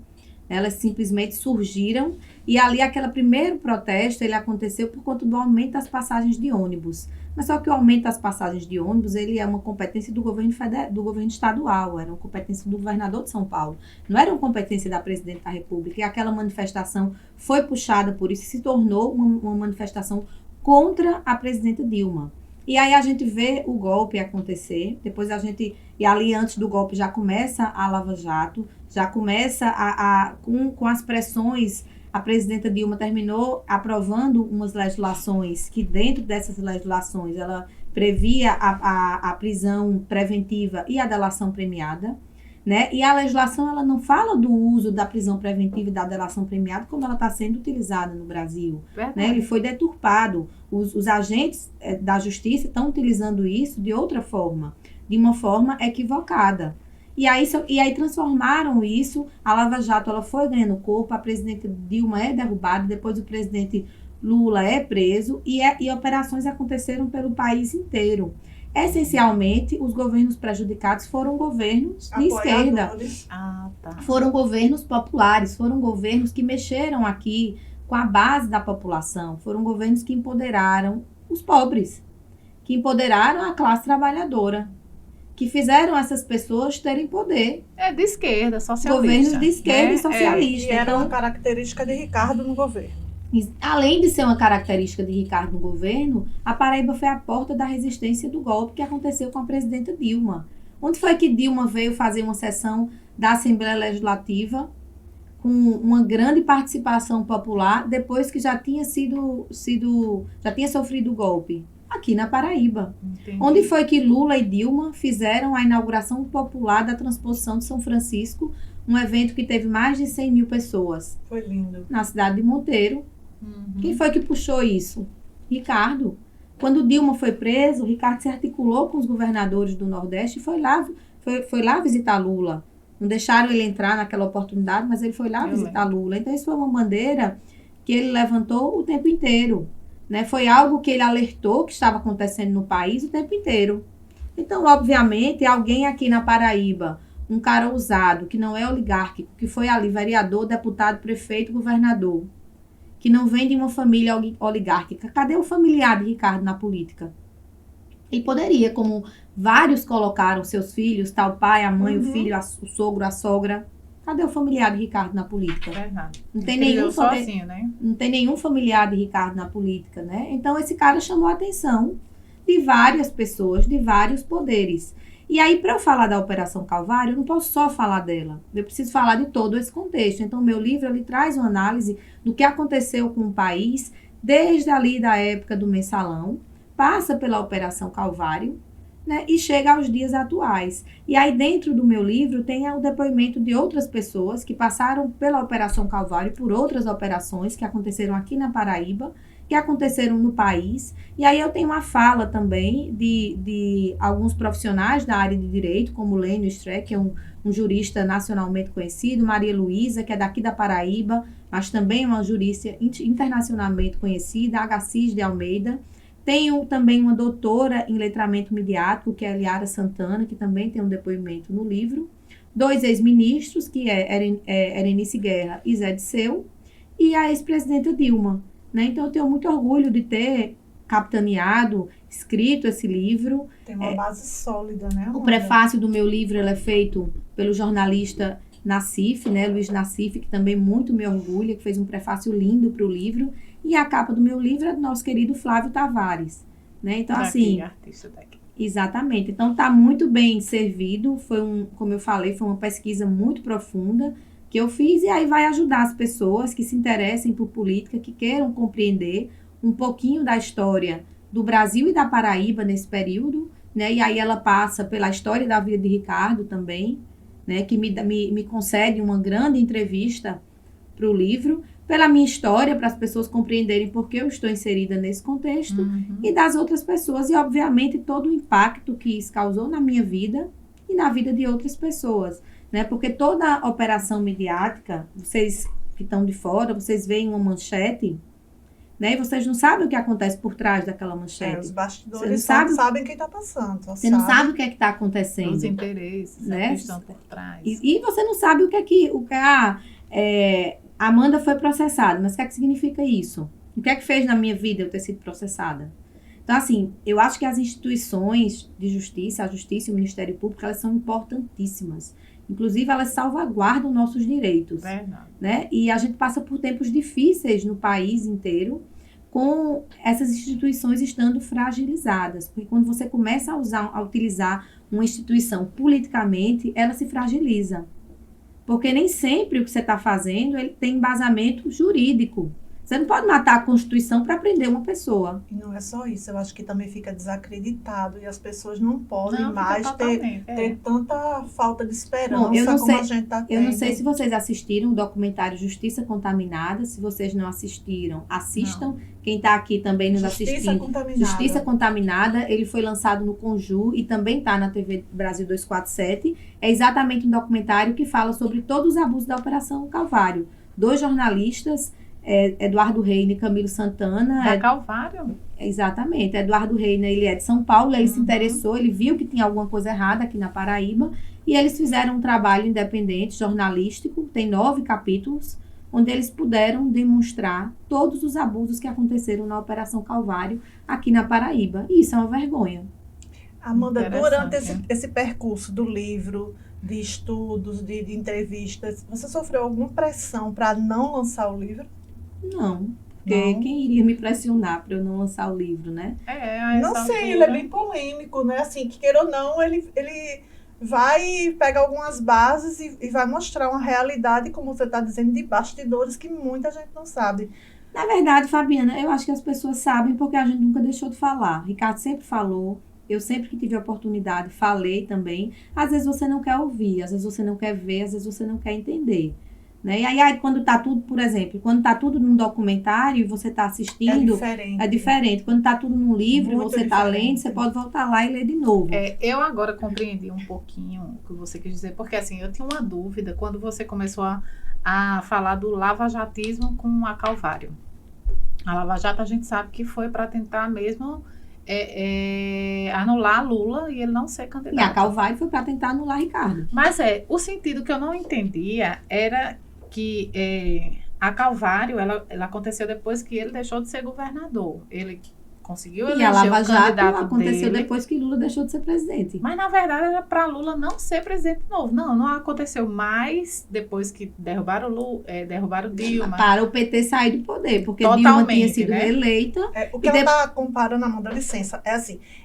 elas simplesmente surgiram, e ali aquele primeiro protesto, ele aconteceu por conta do aumento das passagens de ônibus. Mas só que o aumento das passagens de ônibus, ele é uma competência do governo estadual, era uma competência do governador de São Paulo, não era uma competência da presidente da República, e aquela manifestação foi puxada por isso e se tornou uma manifestação contra a presidenta Dilma. E aí a gente vê o golpe acontecer, depois e ali antes do golpe já começa a Lava Jato, já começa com as pressões, a presidenta Dilma terminou aprovando umas legislações que dentro dessas legislações ela previa a prisão preventiva e a delação premiada, né? E a legislação ela não fala do uso da prisão preventiva e da delação premiada como ela está sendo utilizada no Brasil, né? Ele foi deturpado. Os agentes da justiça estão utilizando isso de outra forma, de uma forma equivocada. E aí transformaram isso, a Lava Jato ela foi ganhando corpo, a presidente Dilma é derrubada, depois o presidente Lula é preso e operações aconteceram pelo país inteiro. Essencialmente, os governos prejudicados foram governos de esquerda. Foram governos populares, foram governos que mexeram aqui com a base da população, foram governos que empoderaram os pobres, que empoderaram a classe trabalhadora, que fizeram essas pessoas terem poder. De esquerda, socialista. Governos de esquerda e socialista. E era uma característica de Ricardo no governo. Além de ser uma característica de Ricardo no governo, a Paraíba foi a porta da resistência do golpe que aconteceu com a presidenta Dilma. Onde foi que Dilma veio fazer uma sessão da Assembleia Legislativa com uma grande participação popular depois que já tinha sofrido o golpe? Aqui na Paraíba. Entendi. Onde foi que Lula e Dilma fizeram a inauguração popular da transposição de São Francisco, um evento que teve mais de 100 mil pessoas. Foi lindo. Na cidade de Monteiro. Quem foi que puxou isso? Ricardo. Quando Dilma foi preso, Ricardo se articulou com os governadores do Nordeste e foi lá visitar Lula. Não deixaram ele entrar naquela oportunidade, mas ele foi lá visitar Lula. Então, isso foi uma bandeira que ele levantou o tempo inteiro. Né? Foi algo que ele alertou que estava acontecendo no país o tempo inteiro. Então, obviamente, alguém aqui na Paraíba, um cara ousado, que não é oligárquico, que foi ali vereador, deputado, prefeito, governador, que não vem de uma família oligárquica. Cadê o familiar de Ricardo na política? Ele poderia, como vários colocaram seus filhos, tal pai, a mãe, o filho, o sogro, a sogra. Cadê o familiar de Ricardo na política? Verdade. Não tem nenhum familiar de Ricardo na política, né? Então, esse cara chamou a atenção de várias pessoas, de vários poderes. E aí, para eu falar da Operação Calvário, eu não posso só falar dela. Eu preciso falar de todo esse contexto. Então, o meu livro, ele traz uma análise do que aconteceu com o país, desde ali da época do Mensalão, passa pela Operação Calvário, né, e chega aos dias atuais. E aí, dentro do meu livro, tem o depoimento de outras pessoas que passaram pela Operação Calvário, por outras operações que aconteceram aqui na Paraíba, que aconteceram no país. E aí eu tenho uma fala também de alguns profissionais da área de direito, como Lênio Streck, que é um jurista nacionalmente conhecido, Maria Luísa, que é daqui da Paraíba, mas também é uma jurista internacionalmente conhecida, Agassiz de Almeida. Tenho também uma doutora em letramento midiático, que é Eliara Santana, que também tem um depoimento no livro. 2 ex-ministros, que é Erenice Guerra e Zé Disseu, e a ex-presidenta Dilma. Né? Então, eu tenho muito orgulho de ter capitaneado, escrito esse livro. Tem uma base sólida, né, Amanda? O prefácio do meu livro ele é feito pelo jornalista Nassif, né, Luiz Nassif, que também muito me orgulha, que fez um prefácio lindo para o livro. E a capa do meu livro é do nosso querido Flávio Tavares. Né? Então, assim... artista daqui. Exatamente. Então, está muito bem servido. Como eu falei, foi uma pesquisa muito profunda, que eu fiz, e aí vai ajudar as pessoas que se interessem por política, que queiram compreender um pouquinho da história do Brasil e da Paraíba nesse período, né? E aí ela passa pela história da vida de Ricardo também, né? Que me concede uma grande entrevista para o livro, pela minha história, para as pessoas compreenderem por que eu estou inserida nesse contexto, e das outras pessoas, e obviamente todo o impacto que isso causou na minha vida e na vida de outras pessoas, né? Porque toda operação midiática, vocês que estão de fora, vocês veem uma manchete, né? E vocês não sabem o que acontece por trás daquela manchete. Os bastidores não sabem quem está passando. Você não sabe o que é que está acontecendo. Os interesses, né? Que estão por trás. E você não sabe o que Amanda foi processada, mas o que é que significa isso? O que é que fez na minha vida eu ter sido processada? Então, assim, eu acho que as instituições de justiça, a justiça e o Ministério Público, elas são importantíssimas. Inclusive, elas salvaguardam nossos direitos. Verdade. Né? E a gente passa por tempos difíceis no país inteiro, com essas instituições estando fragilizadas. Porque quando você começa a utilizar uma instituição politicamente, ela se fragiliza. Porque nem sempre o que você está fazendo ele tem embasamento jurídico. Você não pode matar a Constituição para prender uma pessoa. E não é só isso, eu acho que também fica desacreditado e as pessoas não podem mais ter tanta falta de esperança. Bom, como a gente está tendo. Eu não sei se vocês assistiram o documentário Justiça Contaminada. Se vocês não assistiram, assistam. Não. Quem está aqui também nos assistindo. Justiça Contaminada. Ele foi lançado no Conju e também está na TV Brasil 247. É exatamente um documentário que fala sobre todos os abusos da Operação Calvário. 2 jornalistas, Eduardo Reina e Camilo Santana. Da Calvário? Exatamente. Eduardo Reina, ele é de São Paulo, ele se interessou, ele viu que tinha alguma coisa errada aqui na Paraíba, e eles fizeram um trabalho independente, jornalístico, tem 9 capítulos, onde eles puderam demonstrar todos os abusos que aconteceram na Operação Calvário aqui na Paraíba. E isso é uma vergonha. Amanda, durante esse percurso do livro, de estudos, de entrevistas, você sofreu alguma pressão para não lançar o livro? Não, porque quem iria me pressionar para eu não lançar o livro, né? Não sei, ele é bem polêmico, né? Assim, que queira ou não, ele vai pegar algumas bases e vai mostrar uma realidade, como você está dizendo, de bastidores que muita gente não sabe. Na verdade, Fabiana, eu acho que as pessoas sabem porque a gente nunca deixou de falar. Ricardo sempre falou, eu sempre que tive a oportunidade falei também. Às vezes você não quer ouvir, às vezes você não quer ver, às vezes você não quer entender. Né? E aí, quando tá tudo, por exemplo, quando tá tudo num documentário e você tá assistindo, é diferente. Quando tá tudo num livro e você tá lendo, você pode voltar lá e ler de novo. Eu agora compreendi um pouquinho o que você quis dizer, porque assim, eu tinha uma dúvida quando você começou a falar do lavajatismo com a Calvário. A Lava Jato a gente sabe que foi para tentar mesmo anular Lula e ele não ser candidato. E a Calvário foi para tentar anular Ricardo. Mas o sentido que eu não entendia era que a Calvário, ela aconteceu depois que ele deixou de ser governador. Ele conseguiu eleger o candidato dele. E a Lava Jato aconteceu dele, depois que Lula deixou de ser presidente. Mas, na verdade, era para Lula não ser presidente de novo. Não aconteceu mais depois que derrubaram Dilma. Para o PT sair do poder, porque Dilma tinha sido reeleita. O que ela está comparando, Amanda, licença,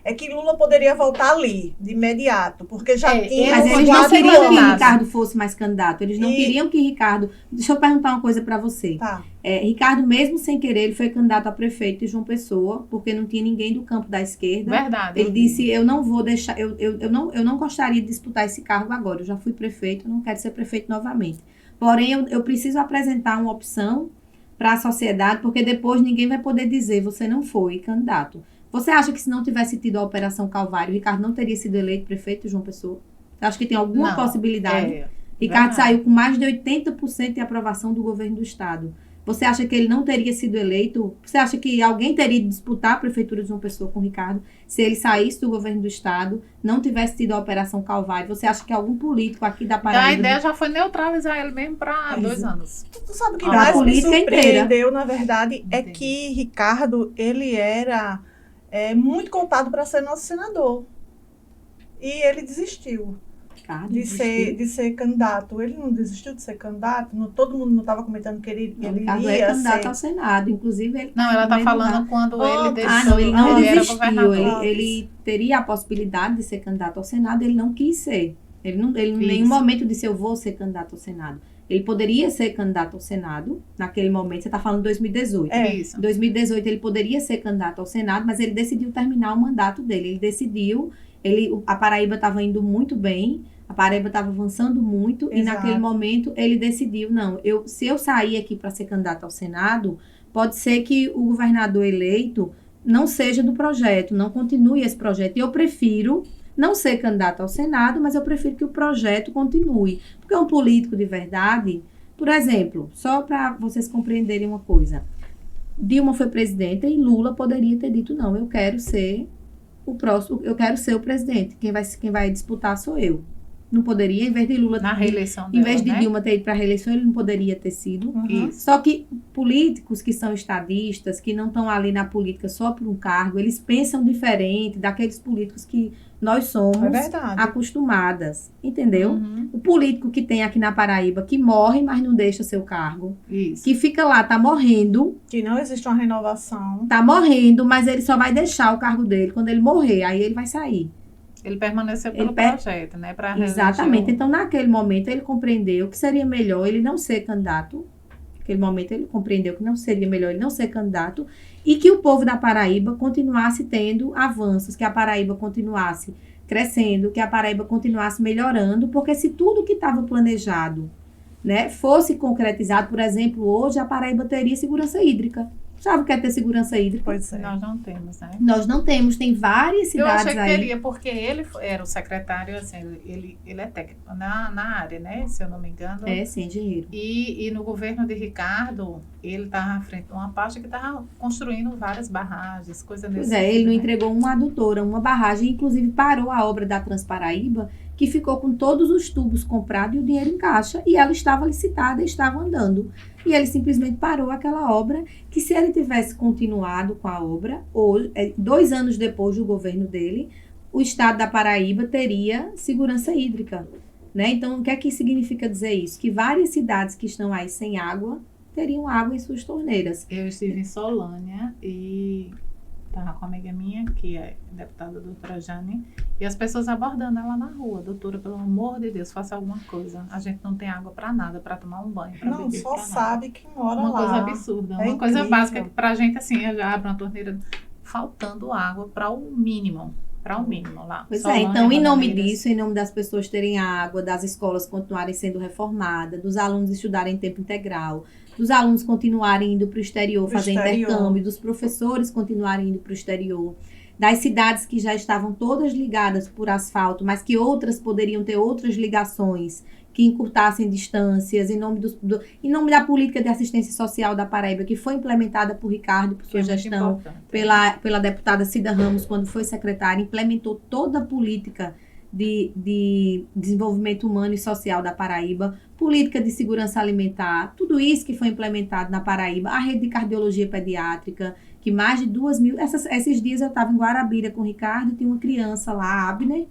é que Lula poderia voltar ali, de imediato, porque já tinha... Mas eles não queriam que Ricardo fosse mais candidato. Eles não queriam que Ricardo... Deixa eu perguntar uma coisa para você. Tá. Ricardo, mesmo sem querer, ele foi candidato a prefeito de João Pessoa, porque não tinha ninguém do campo da esquerda. Verdade. Ele disse, eu não vou deixar, eu não gostaria de disputar esse cargo agora, eu já fui prefeito, eu não quero ser prefeito novamente. Porém, eu preciso apresentar uma opção para a sociedade, porque depois ninguém vai poder dizer, você não foi candidato. Você acha que se não tivesse tido a Operação Calvário, Ricardo não teria sido eleito prefeito de João Pessoa? Você acha que tem alguma possibilidade? Ricardo saiu com mais de 80% de aprovação do governo do estado. Você acha que ele não teria sido eleito? Você acha que alguém teria de disputar a prefeitura de João Pessoa com o Ricardo se ele saísse do governo do estado, não tivesse tido a Operação Calvário? Você acha que algum político aqui da Paraíba... A ideia já foi neutralizar ele mesmo para 2 anos. Tu sabe o que mais me surpreendeu, na verdade, é que Ricardo, ele era muito contado para ser nosso senador. E ele desistiu. De ser candidato. Ele não desistiu de ser candidato? Todo mundo não estava comentando que ele iria candidato ao Senado. Inclusive, ele ela está falando quando ele deixou. Não, ele não desistiu. Ele teria a possibilidade de ser candidato ao Senado, ele não quis ser. Ele em nenhum momento disse, eu vou ser candidato ao Senado. Ele poderia ser candidato ao Senado, naquele momento, você está falando de 2018. Isso. Em 2018 ele poderia ser candidato ao Senado, mas ele decidiu terminar o mandato dele. A Paraíba estava indo muito bem, a Paraíba estava avançando muito, Exato. e naquele momento ele decidiu, não, se eu sair aqui para ser candidato ao Senado, pode ser que o governador eleito não seja do projeto, não continue esse projeto. E eu prefiro não ser candidato ao Senado, mas eu prefiro que o projeto continue. Porque um político de verdade, por exemplo, só para vocês compreenderem uma coisa, Dilma foi presidenta e Lula poderia ter dito, não, eu quero ser o próximo, eu quero ser o presidente, quem vai disputar sou eu. Não poderia, em vez de Lula... Na reeleição dela, em vez de né? Dilma ter ido para a reeleição, ele não poderia ter sido. Isso. Só que políticos que são estadistas, que não estão ali na política só por um cargo, eles pensam diferente daqueles políticos que nós somos acostumadas, entendeu? Uhum. O político que tem aqui na Paraíba, que morre, mas não deixa seu cargo. Isso. Que fica lá, tá morrendo, Que não existe uma renovação. tá morrendo, mas ele só vai deixar o cargo dele quando ele morrer, aí ele vai sair. Ele permaneceu pelo projeto, né? Pra Exatamente. Então, naquele momento, ele compreendeu que seria melhor ele não ser candidato. Naquele momento, ele compreendeu que não seria melhor ele não ser candidato e que o povo da Paraíba continuasse tendo avanços, que a Paraíba continuasse crescendo, que a Paraíba continuasse melhorando, porque se tudo que estava planejado, né, fosse concretizado, por exemplo, hoje a Paraíba teria segurança hídrica. Sabe o que é ter segurança hídrica? Pois é. Nós não temos, né? Nós não temos, tem várias cidades aí. Eu achei que teria, porque ele era o secretário, assim, ele é técnico na área, né? Se eu não me engano. É, sim, engenheiro. E no governo de Ricardo, ele estava à frente de uma parte que estava construindo várias barragens, coisa desse Pois é, tipo, ele não né? entregou uma adutora, uma barragem, inclusive parou a obra da Transparaíba, que ficou com todos os tubos comprados e o dinheiro em caixa, e ela estava licitada e estava andando. E ele simplesmente parou aquela obra, que se ele tivesse continuado com a obra, hoje, 2 anos depois do governo dele, o estado da Paraíba teria segurança hídrica, né? Então, o que é que significa dizer isso? Que várias cidades que estão aí sem água, teriam água em suas torneiras. Eu estive em Solânia e estava com uma amiga minha, que é deputada doutora Jane, e as pessoas abordando ela na rua. Doutora, pelo amor de Deus, faça alguma coisa. A gente não tem água para nada, para tomar um banho, para Não, beber, só pra nada. sabe que mora Uma lá. coisa absurda, É uma coisa incrível. básica que pra gente, assim, eu já abro uma torneira faltando água para o mínimo lá. Pois Solânia, então, em nome Bananeiras. disso, em nome das pessoas terem água, das escolas continuarem sendo reformadas, dos alunos estudarem em tempo integral, dos alunos continuarem indo para o exterior fazer intercâmbio, dos professores continuarem indo para o exterior, das cidades que já estavam todas ligadas por asfalto, mas que outras poderiam ter outras ligações que encurtassem distâncias, em nome da política de assistência social da Paraíba, que foi implementada por Ricardo, por sua Que é muito gestão, importante. pela deputada Cida Ramos, quando foi secretária, implementou toda a política de desenvolvimento humano e social da Paraíba, política de segurança alimentar, tudo isso que foi implementado na Paraíba, a rede de cardiologia pediátrica, que mais de 2.000... Esses dias eu estava em Guarabira com o Ricardo e tinha uma criança lá, Abner,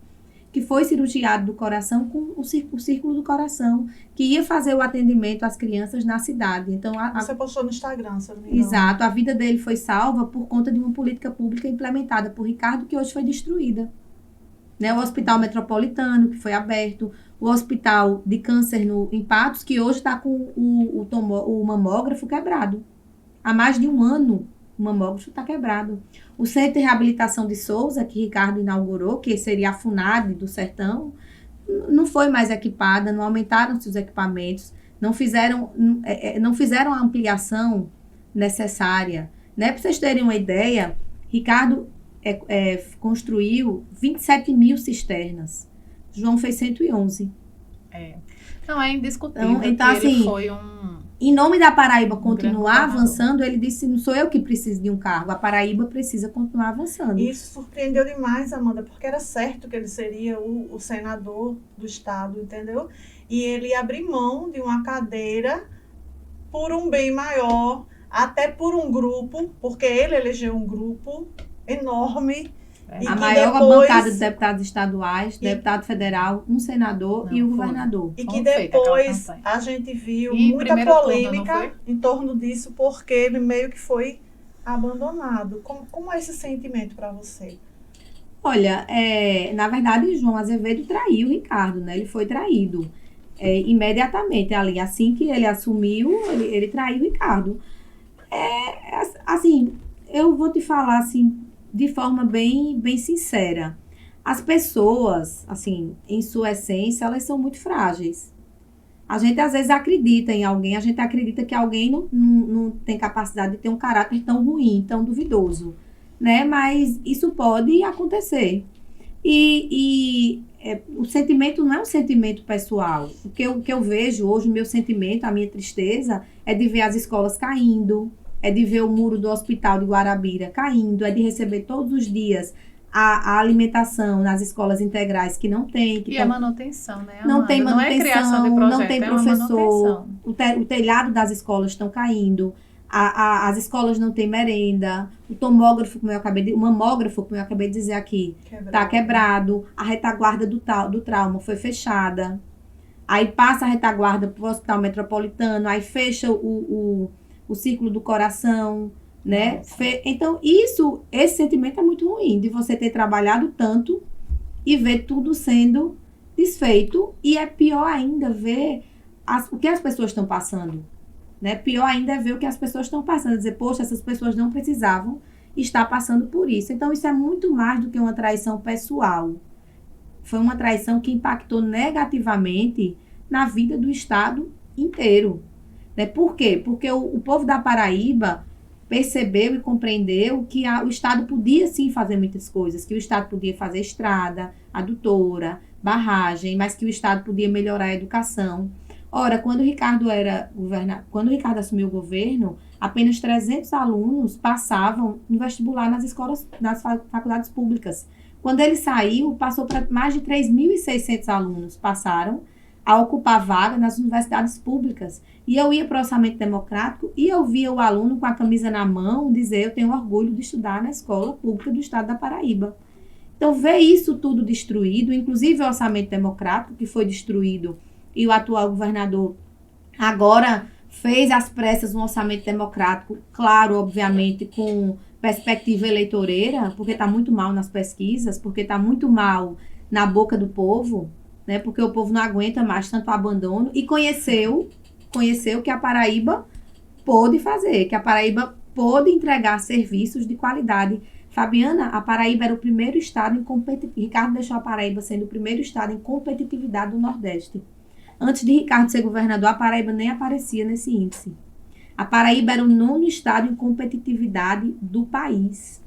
que foi cirurgiado do coração com o círculo do coração, que ia fazer o atendimento às crianças na cidade. Então, Você postou no Instagram, se eu não me engano. exato, a vida dele foi salva por conta de uma política pública implementada por Ricardo, que hoje foi destruída. Né? O Hospital Metropolitano, que foi aberto, o Hospital de Câncer em Patos, que hoje está com o mamógrafo quebrado. Há mais de um ano, o mamógrafo está quebrado. O Centro de Reabilitação de Souza, que Ricardo inaugurou, que seria a FUNAD do Sertão, não foi mais equipada, não aumentaram-se os equipamentos, não fizeram a ampliação necessária. Né? Para vocês terem uma ideia, Ricardo construiu 27.000 cisternas. João fez 111. Não, é indiscutível Então, que ele assim, foi em nome da Paraíba continuar grande avançando, ele disse, não sou eu que preciso de um cargo, a Paraíba precisa continuar avançando. E isso surpreendeu demais, Amanda, porque era certo que ele seria o senador do estado, entendeu? E ele abrir mão de uma cadeira por um bem maior, até por um grupo, porque ele elegeu um grupo enorme. E A que maior depois- bancada de deputados estaduais, deputado federal, um senador Não, e o foi. governador. E Como que feita aquela depois campanha. a gente viu E em muita primeiro turno, polêmica não foi? em torno disso, porque ele meio que foi abandonado. Como é esse sentimento para você? Olha, na verdade, João Azevedo traiu o Ricardo, né? Ele foi traído. imediatamente ali. Assim que ele assumiu, ele traiu o Ricardo. Assim, eu vou te falar assim, de forma bem, bem sincera. As pessoas, assim, em sua essência, elas são muito frágeis. A gente, às vezes, acredita em alguém, a gente acredita que alguém não tem capacidade de ter um caráter tão ruim, tão duvidoso, né? Mas isso pode acontecer. O sentimento não é um sentimento pessoal. O que eu vejo hoje, o meu sentimento, a minha tristeza, é de ver as escolas caindo, é de ver o muro do hospital de Guarabira caindo, é de receber todos os dias a alimentação nas escolas integrais que não tem. A manutenção, né, Amanda? Não tem manutenção, não é criação de projeto, não tem professor, o telhado das escolas estão caindo, as escolas não têm merenda, o mamógrafo, como eu acabei de dizer aqui, está quebrado, a retaguarda do trauma foi fechada, aí passa a retaguarda para o Hospital Metropolitano, aí fecha o Círculo do Coração, né? Então, esse sentimento é muito ruim, de você ter trabalhado tanto e ver tudo sendo desfeito. E é pior ainda ver o que as pessoas estão passando, né? Pior ainda é ver o que as pessoas estão passando, dizer, poxa, essas pessoas não precisavam estar passando por isso. Então, isso é muito mais do que uma traição pessoal. Foi uma traição que impactou negativamente na vida do Estado inteiro, né? Por quê? Porque o povo da Paraíba percebeu e compreendeu que o Estado podia sim fazer muitas coisas, que o Estado podia fazer estrada, adutora, barragem, mas que o Estado podia melhorar a educação. Ora, quando o Ricardo assumiu o governo, apenas 300 alunos passavam no vestibular nas faculdades públicas. Quando ele saiu, passou para mais de 3.600 alunos passaram a ocupar vaga nas universidades públicas. E eu ia para o orçamento democrático e eu via o aluno com a camisa na mão dizer, eu tenho orgulho de estudar na escola pública do estado da Paraíba. Então, ver isso tudo destruído, inclusive o orçamento democrático, que foi destruído, e o atual governador agora fez às pressas um orçamento democrático, claro, obviamente, com perspectiva eleitoreira, porque está muito mal nas pesquisas, porque está muito mal na boca do povo, né? Porque o povo não aguenta mais tanto abandono, e conheceu que a Paraíba pôde fazer, que a Paraíba pôde entregar serviços de qualidade. Fabiana, a Paraíba era o primeiro estado em competitividade. Ricardo deixou a Paraíba sendo o primeiro estado em competitividade do Nordeste. Antes de Ricardo ser governador, a Paraíba nem aparecia nesse índice. A Paraíba era o 9º estado em competitividade do país.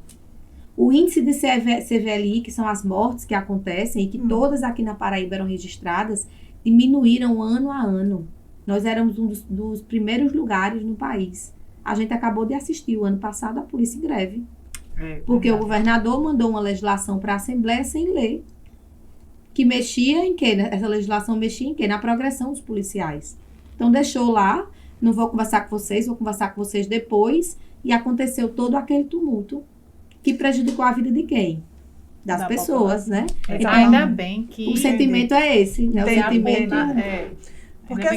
O índice de CVLI, que são as mortes que acontecem, e que todas aqui na Paraíba eram registradas, diminuíram ano a ano. Nós éramos um dos primeiros lugares no país. A gente acabou de assistir o ano passado a polícia em greve. Porque o governador mandou uma legislação para a Assembleia sem lei. Que mexia em quê? Essa legislação mexia em quê? Na progressão dos policiais. Então deixou lá, não vou conversar com vocês, vou conversar com vocês depois. E aconteceu todo aquele tumulto que prejudicou a vida de quem? Das pessoas, né? Então, ainda bem que... O sentimento é esse, né? O sentimento Porque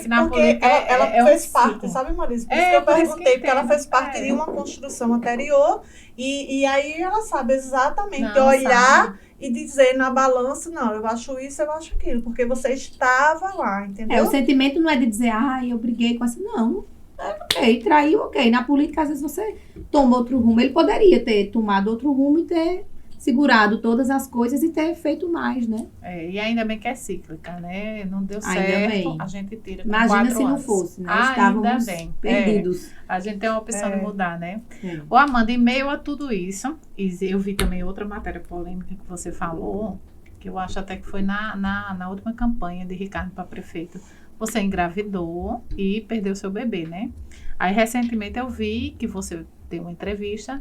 ela fez parte, sabe, Maurício? Por isso que eu perguntei, porque ela fez parte de uma construção anterior e aí ela sabe exatamente olhar e dizer na balança, não, eu acho isso, eu acho aquilo, porque você estava lá, entendeu? O sentimento não é de dizer, eu briguei com essa, não. Ok, traiu, ok. Na política, às vezes, você toma outro rumo. Ele poderia ter tomado outro rumo e ter segurado todas as coisas e ter feito mais, né? E ainda bem que é cíclica, né? Não deu ainda certo, bem. A gente tira com Imagina 4 se anos. Não fosse, né? Ainda Estávamos bem. perdidos. A gente tem uma opção de mudar, né? Ô, Amanda, em meio a tudo isso, e eu vi também outra matéria polêmica que você falou, que eu acho até que foi na última campanha de Ricardo para prefeito. Você engravidou e perdeu seu bebê, né? Aí, recentemente, eu vi que você deu uma entrevista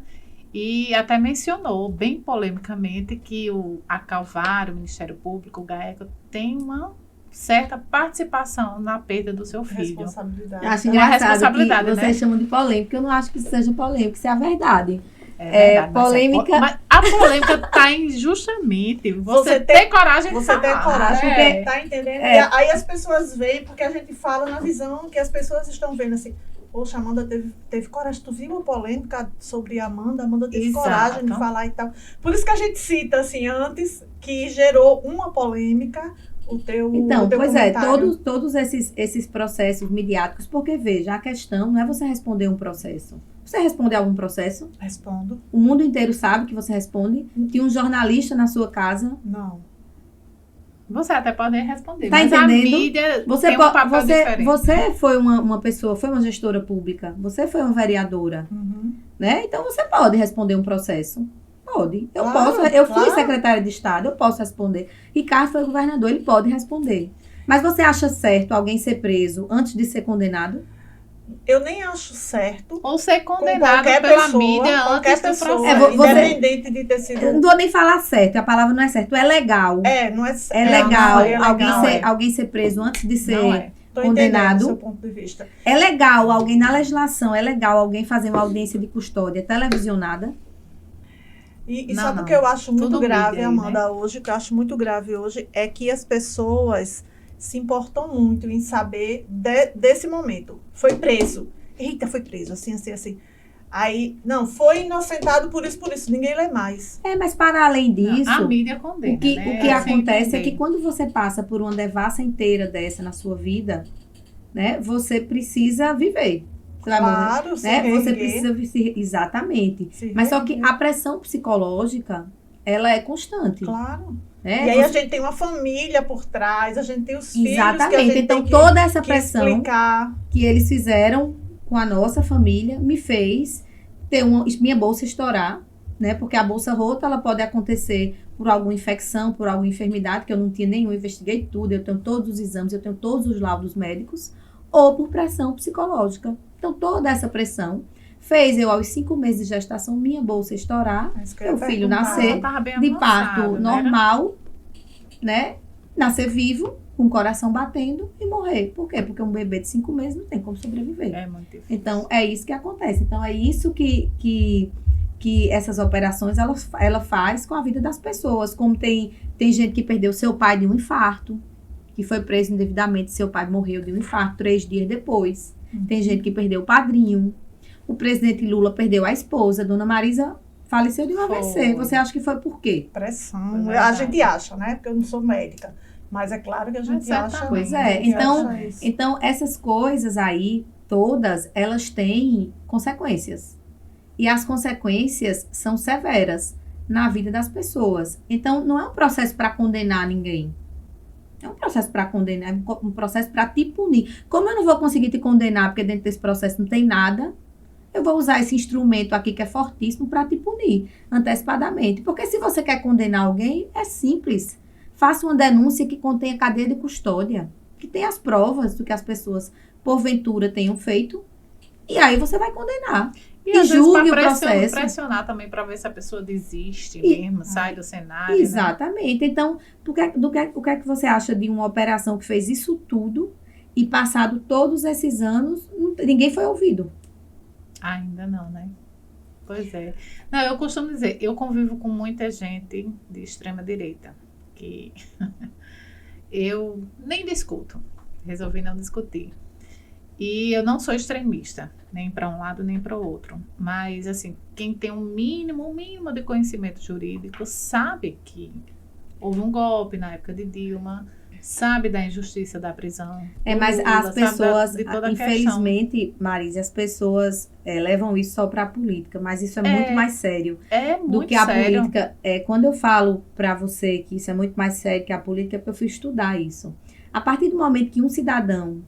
e até mencionou, bem polemicamente, que a Calvário, o Ministério Público, o GAECO, tem uma certa participação na perda do seu filho. Responsabilidade. Acho engraçado que vocês né? chamam de polêmica. Eu não acho que isso seja polêmica, isso é a verdade. Verdade, polêmica. Mas a polêmica está em justamente você ter coragem de falar. Você ter coragem, tá entendendo? E aí as pessoas veem, porque a gente fala na visão que as pessoas estão vendo assim. Poxa, a Amanda teve coragem. Tu viu a polêmica sobre a Amanda? A Amanda teve coragem de falar e tal. Por isso que a gente cita, assim, antes, que gerou uma polêmica Então, pois é, comentário. todos esses processos midiáticos, porque veja, a questão não é você responder um processo. Você responde a algum processo? Respondo. O mundo inteiro sabe que você responde? Tinha um jornalista na sua casa? Não. Você até pode responder, Tá mas entendendo? a mídia tem um papel diferente. Você foi uma pessoa, foi uma gestora pública, você foi uma vereadora, né? Então você pode responder um processo. Pode. Eu fui secretária de Estado, eu posso responder. Ricardo foi governador, ele pode responder. Mas você acha certo alguém ser preso antes de ser condenado? Eu nem acho certo. Ou ser condenado pela mídia antes do processo. Independente de ter sido... Eu não vou nem falar certo, a palavra não é certo, é legal. Não é certo. É legal, legal alguém ser preso antes de ser Tô condenado. entendendo o seu ponto de vista. É legal alguém na legislação, é legal alguém fazer uma audiência de custódia televisionada. E sabe o que eu acho muito grave, aí, Amanda, hoje? O que eu acho muito grave hoje é que as pessoas se importam muito em saber desse momento. Foi preso. Eita, foi preso, assim. Aí, não, foi inocentado por isso. Ninguém lê mais. Mas para além disso, a mídia condena, o que acontece é que quando você passa por uma devassa inteira dessa na sua vida, né, você precisa viver. Claro, você precisa exatamente. Mas só que a pressão psicológica, ela é constante. Claro. Né? E aí a gente tem uma família por trás, a gente tem os filhos exatamente. Que a gente então tem toda essa pressão explicar. Que eles fizeram com a nossa família me fez ter minha bolsa estourar, né? Porque a bolsa rota ela pode acontecer por alguma infecção, por alguma enfermidade que eu não tinha nenhum, investiguei tudo, eu tenho todos os exames, eu tenho todos os laudos médicos, ou por pressão psicológica. Então, toda essa pressão fez eu, aos 5 meses de gestação, minha bolsa estourar, meu filho nascer de parto normal, né? Nascer vivo, com o coração batendo e morrer. Por quê? Porque um bebê de 5 meses não tem como sobreviver. É muito difícil. Então, é isso que acontece. Então, é isso que essas operações, ela faz com a vida das pessoas. Como tem gente que perdeu seu pai de um infarto, que foi preso indevidamente, seu pai morreu de um infarto 3 dias depois. Tem gente que perdeu o padrinho. O presidente Lula perdeu a esposa. Dona Marisa faleceu de um AVC. Você acha que foi por quê? Pressão. A gente acha, né? Porque eu não sou médica. Mas é claro que a gente acha. Pois é. Então, essas coisas aí, todas, elas têm consequências. E as consequências são severas na vida das pessoas. Então, não é um processo para condenar ninguém. É um processo para condenar, é um processo para te punir. Como eu não vou conseguir te condenar, porque dentro desse processo não tem nada, eu vou usar esse instrumento aqui que é fortíssimo para te punir antecipadamente. Porque se você quer condenar alguém, é simples. Faça uma denúncia que contenha cadeia de custódia, que tenha as provas do que as pessoas, porventura, tenham feito, e aí você vai condenar. E julgue o processo. Pressionar também para ver se a pessoa desiste mesmo, sai do cenário. Exatamente. Né? Então, o que é que você acha de uma operação que fez isso tudo e passado todos esses anos, ninguém foi ouvido? Ainda não, né? Pois é. Não, eu costumo dizer, eu convivo com muita gente de extrema direita, que eu nem discuto. Resolvi não discutir. E eu não sou extremista, nem para um lado nem para o outro. Mas, assim, quem tem um mínimo de conhecimento jurídico sabe que houve um golpe na época de Dilma, sabe da injustiça da prisão. Mas Lula, as pessoas, infelizmente, Marisa, as pessoas levam isso só para a política, mas isso é muito mais sério do que a política. Quando eu falo para você que isso é muito mais sério que a política, é porque eu fui estudar isso. A partir do momento que um cidadão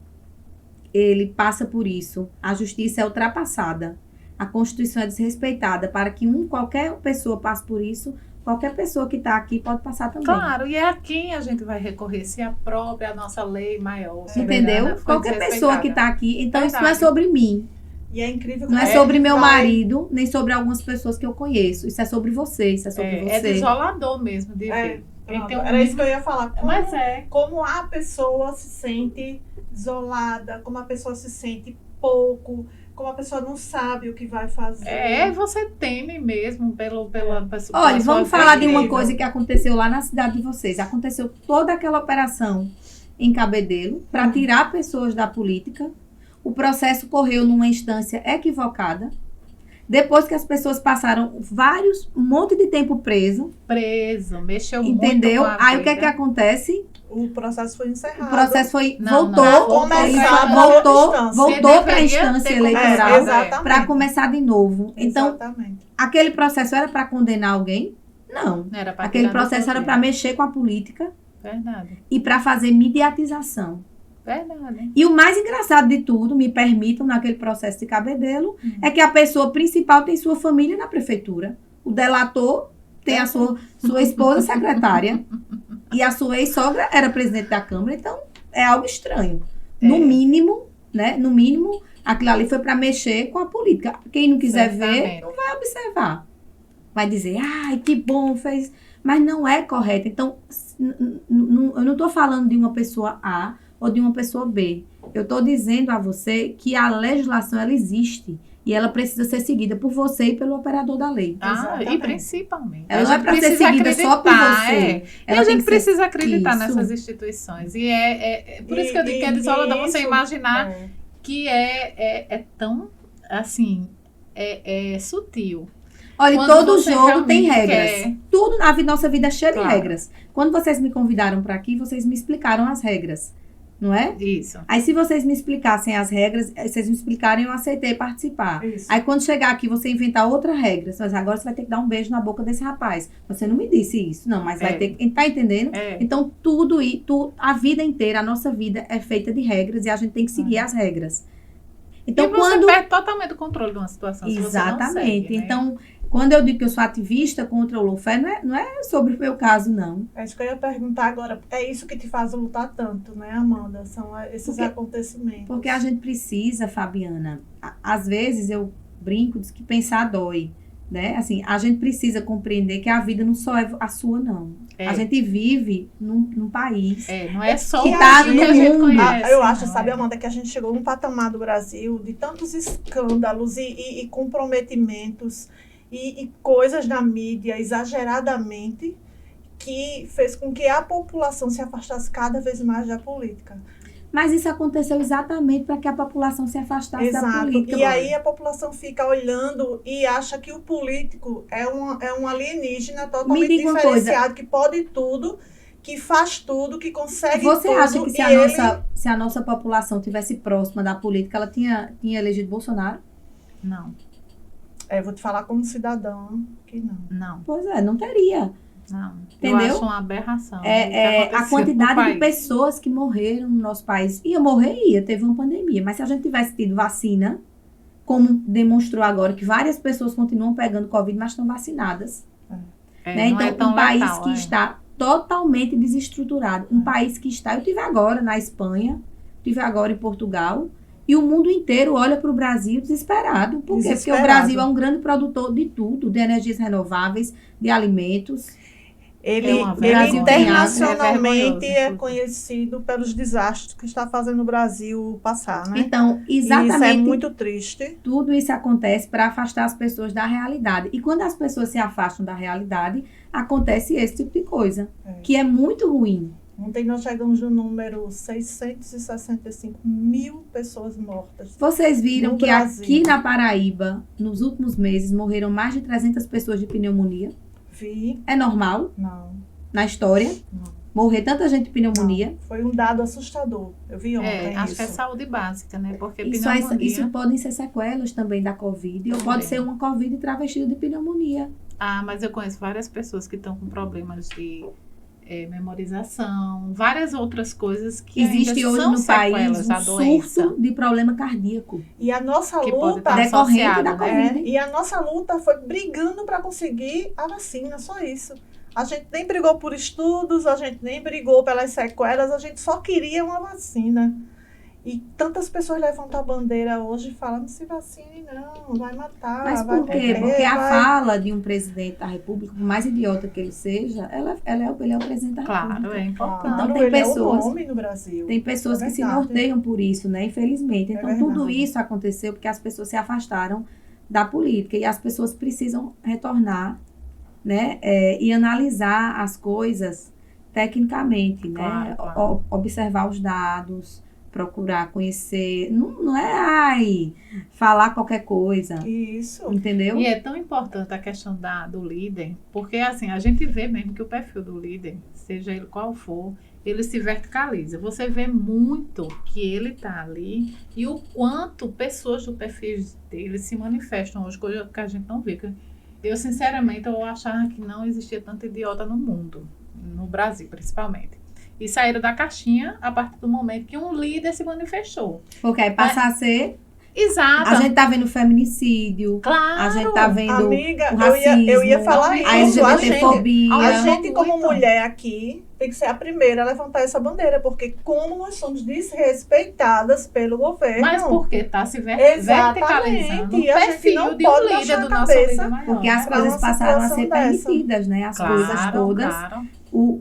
ele passa por isso, a justiça é ultrapassada, a Constituição é desrespeitada, para que qualquer pessoa passe por isso, qualquer pessoa que está aqui pode passar também. Claro, e é a quem a gente vai recorrer, se a própria nossa lei maior. Entendeu? Qualquer pessoa que está aqui, então isso não é sobre mim. E é incrível. Não é sobre meu marido, nem sobre algumas pessoas que eu conheço. Isso é sobre você, isso é sobre você. É desolador mesmo de ver. Era isso que eu ia falar. Mas como a pessoa se sente isolada, como a pessoa se sente pouco, como a pessoa não sabe o que vai fazer. Você teme mesmo pela pessoa. Olha, vamos falar de uma coisa que aconteceu lá na cidade de vocês. Aconteceu toda aquela operação em Cabedelo para tirar pessoas da política. O processo correu numa instância equivocada. Depois que as pessoas passaram um monte de tempo preso, mexeu entendeu? muito com a Aí o que é que acontece? O processo foi encerrado. O processo foi, voltou para a instância eleitoral para começar de novo. Então, exatamente. Aquele processo era para condenar alguém? Não. Aquele processo era para mexer com a política. Verdade. E para fazer mediatização. Verdade. E o mais engraçado de tudo, me permitam, naquele processo de Cabedelo, é que a pessoa principal tem sua família na prefeitura. O delator tem a sua esposa secretária. E a sua ex-sogra era presidente da Câmara. Então, é algo estranho. No mínimo, né? No mínimo, aquilo ali foi para mexer com a política. Quem não quiser ver, não vai observar. Vai dizer, ai, que bom, fez... Mas não é correto. Então, eu não estou falando de uma pessoa A ou de uma pessoa B. Eu estou dizendo a você que a legislação, ela existe. E ela precisa ser seguida por você e pelo operador da lei. E principalmente. Ela não é para ser seguida só por você. E a gente precisa acreditar nessas instituições. E é por isso que eu digo que é desolador você imaginar que é tão, assim, é sutil. Olha, todo jogo tem regras. Tudo na nossa vida é cheio de regras. Quando vocês me convidaram para aqui, vocês me explicaram as regras. Não é? Isso. Aí, se vocês me explicassem as regras, vocês me explicarem, eu aceitei participar. Isso. Aí, quando chegar aqui, você inventar outra regra. Mas agora você vai ter que dar um beijo na boca desse rapaz. Você não me disse isso. Não, mas vai ter que... Tá entendendo? Então, a vida inteira, a nossa vida é feita de regras e a gente tem que seguir as regras. Então, e você perde totalmente o controle de uma situação. Exatamente. Se você não segue, né? Então, quando eu digo que eu sou ativista contra o lawfare, não é sobre o meu caso, não. É isso que eu ia perguntar agora. É isso que te faz lutar tanto, né, Amanda? São esses acontecimentos. Porque a gente precisa, Fabiana, às vezes eu brinco, diz que pensar dói, né? Assim, a gente precisa compreender que a vida não só é a sua, não. A gente vive num país. Não é só que tá no mundo. Eu acho, sabe, Amanda, que a gente chegou num patamar do Brasil de tantos escândalos e comprometimentos e coisas na mídia exageradamente que fez com que a população se afastasse cada vez mais da política. Mas isso aconteceu exatamente para que a população se afastasse da política. E aí a população fica olhando e acha que o político é um alienígena totalmente diferenciado, que pode tudo, que faz tudo, que consegue tudo. Você acha que se a nossa população tivesse próxima da política, ela tinha elegido Bolsonaro? Não. Vou te falar como cidadão que não. Não. Pois não teria. Não. Entendeu? Eu acho uma aberração. A quantidade de pessoas que morreram no nosso país. Ia morrer, teve uma pandemia. Mas se a gente tivesse tido vacina, como demonstrou agora, que várias pessoas continuam pegando Covid, mas estão vacinadas. Né? Então, um país que está totalmente desestruturado. Um país que está... Eu estive agora na Espanha, estive agora em Portugal, e o mundo inteiro olha para o Brasil desesperado. Por quê? Porque o Brasil é um grande produtor de tudo, de energias renováveis, de alimentos. Ele internacionalmente é conhecido pelos desastres que está fazendo o Brasil passar, né? Então, exatamente. E isso é muito triste. Tudo isso acontece para afastar as pessoas da realidade. E quando as pessoas se afastam da realidade, acontece esse tipo de coisa, que é muito ruim. Ontem nós chegamos no número 665 mil pessoas mortas. Vocês viram que aqui na Paraíba, nos últimos meses, morreram mais de 300 pessoas de pneumonia? Vi. É normal? Não. Na história? Não. Morrer tanta gente de pneumonia? Não. Foi um dado assustador. Eu vi ontem acho que é saúde básica, né? Porque isso podem ser sequelas também da Covid. Ou pode ser uma Covid travestida de pneumonia. Mas eu conheço várias pessoas que estão com problemas de memorização, várias outras coisas que existe ainda hoje são no país da doença. Surto de problema cardíaco. E a nossa luta decorrente da Covid. E a nossa luta foi brigando para conseguir a vacina, só isso. A gente nem brigou por estudos, a gente nem brigou pelas sequelas, a gente só queria uma vacina. E tantas pessoas levantam a bandeira hoje e falam, não se vacine não, vai matar. Mas por quê? Porque a fala de um presidente da República, por mais idiota que ele seja, ele é o presidente da República. Claro, é importante. Então tem pessoas, é o nome no Brasil. Tem pessoas que se norteiam por isso, né? Infelizmente. Então tudo isso aconteceu porque as pessoas se afastaram da política e as pessoas precisam retornar, né? E analisar as coisas tecnicamente, né? Claro. Observar os dados, procurar conhecer, não é falar qualquer coisa. Isso. Entendeu? E é tão importante a questão do líder, porque assim, a gente vê mesmo que o perfil do líder, seja ele qual for, ele se verticaliza. Você vê muito que ele está ali e o quanto pessoas do perfil dele se manifestam hoje, coisa que a gente não vê. Eu, sinceramente, eu achava que não existia tanto idiota no mundo, no Brasil, principalmente. E saíram da caixinha a partir do momento que um líder se manifestou. Porque aí passa a ser... Exato. A gente tá vendo feminicídio. Claro. A gente tá vendo Amiga, o racismo. eu ia falar a isso. LGBTfobia. A gente, como mulher aqui, tem que ser a primeira a levantar essa bandeira. Porque como nós somos desrespeitadas pelo governo. Mas porque tá se verticalizando o perfil de um líder do nosso líder maior. Porque as coisas passaram a ser permitidas, né? As coisas todas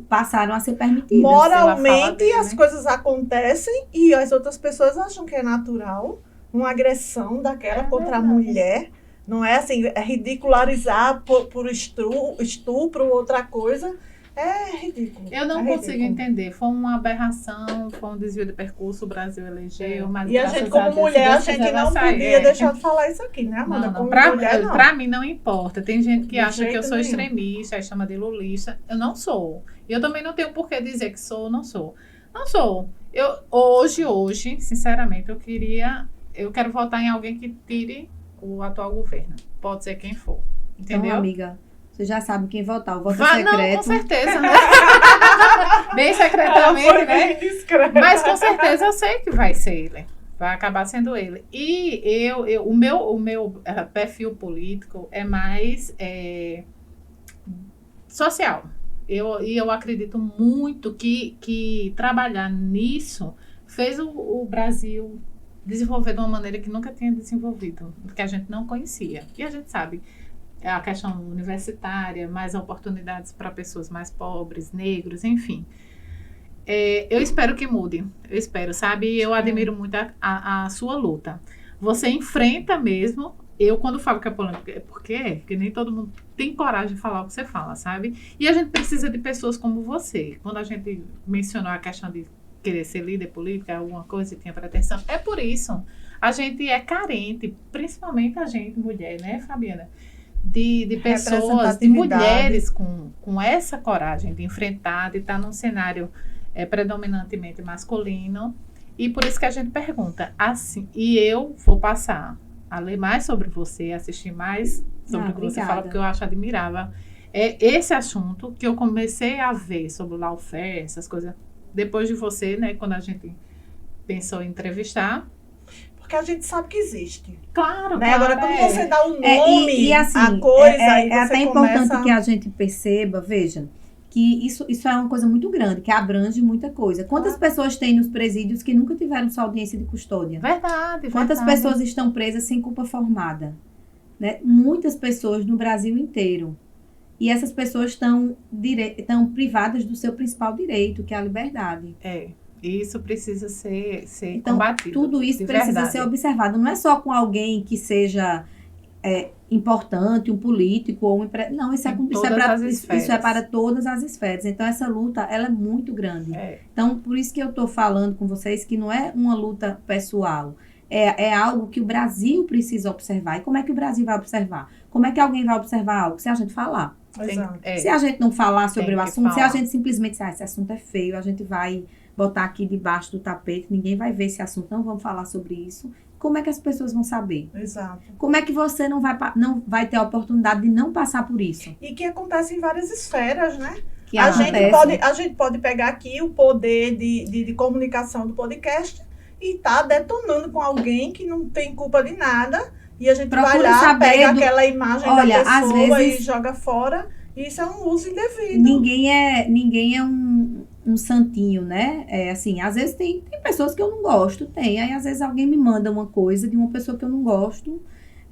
passaram a ser permitidas. Moralmente, as coisas acontecem e as outras pessoas acham que é natural. Uma agressão daquela contra a mulher, não é assim, é ridicularizar por estupro, outra coisa, é ridículo. Eu não consigo entender, foi uma aberração, foi um desvio de percurso, o Brasil elegeu, mas e a gente como mulher, a gente não podia deixar de falar isso aqui, né, Amanda? Não, pra mim não importa, tem gente que acha que eu sou extremista, aí chama de lulista, eu não sou, e eu também não tenho por que dizer que sou ou não sou. Não sou. Hoje, sinceramente, eu quero votar em alguém que tire o atual governo. Pode ser quem for. Entendeu? Então, amiga, você já sabe quem votar. O voto é secreto. Não, com certeza. Né? Bem secretamente, né? Mas com certeza eu sei que vai ser ele. Vai acabar sendo ele. E o meu perfil político é mais social. Eu acredito muito que trabalhar nisso fez o Brasil desenvolver de uma maneira que nunca tinha desenvolvido, que a gente não conhecia. E a gente sabe, a questão universitária, mais oportunidades para pessoas mais pobres, negros, enfim. Eu espero que mude. Eu espero, sabe? Eu admiro muito a sua luta. Você enfrenta mesmo. Eu, quando falo que é polêmica, é porque nem todo mundo tem coragem de falar o que você fala, sabe? E a gente precisa de pessoas como você. Quando a gente mencionou a questão de querer ser líder política, alguma coisa que tinha pretensão. É por isso. A gente é carente, principalmente a gente, mulher, né, Fabiana? De pessoas, de mulheres com essa coragem de enfrentar, de estar num cenário predominantemente masculino. E por isso que a gente pergunta, assim, e eu vou passar a ler mais sobre você, assistir mais sobre o que você fala, porque eu acho admirável. Esse assunto que eu comecei a ver sobre o lawfare, essas coisas, depois de você, né, quando a gente pensou em entrevistar. Porque a gente sabe que existe. Claro, né? Agora, quando você dá o nome assim, à coisa, é até importante que a gente perceba, veja, que isso é uma coisa muito grande, que abrange muita coisa. Quantas pessoas tem nos presídios que nunca tiveram sua audiência de custódia? Verdade. Quantas pessoas estão presas sem culpa formada? Né? Muitas pessoas no Brasil inteiro. E essas pessoas estão privadas do seu principal direito, que é a liberdade. Isso precisa ser então, combatido. Tudo isso precisa ser observado. Não é só com alguém que seja importante, um político ou um empresário. Não, isso é para todas as esferas. Então, essa luta, ela é muito grande. Então, por isso que eu estou falando com vocês que não é uma luta pessoal. É algo que o Brasil precisa observar. E como é que o Brasil vai observar? Como é que alguém vai observar algo? Se a gente falar. Se a gente não falar sobre o assunto, se a gente simplesmente disser, esse assunto é feio, a gente vai botar aqui debaixo do tapete, ninguém vai ver esse assunto, não vamos falar sobre isso. Como é que as pessoas vão saber? Exato. Como é que você não vai ter a oportunidade de não passar por isso? E que acontece em várias esferas, né? Que a gente pode pegar aqui o poder de comunicação do podcast e tá detonando com alguém que não tem culpa de nada. E a gente vai lá, pega aquela imagem da pessoa às vezes, e joga fora. E isso é um uso indevido. Ninguém é um santinho, né? Assim, às vezes tem pessoas que eu não gosto, aí às vezes alguém me manda uma coisa de uma pessoa que eu não gosto.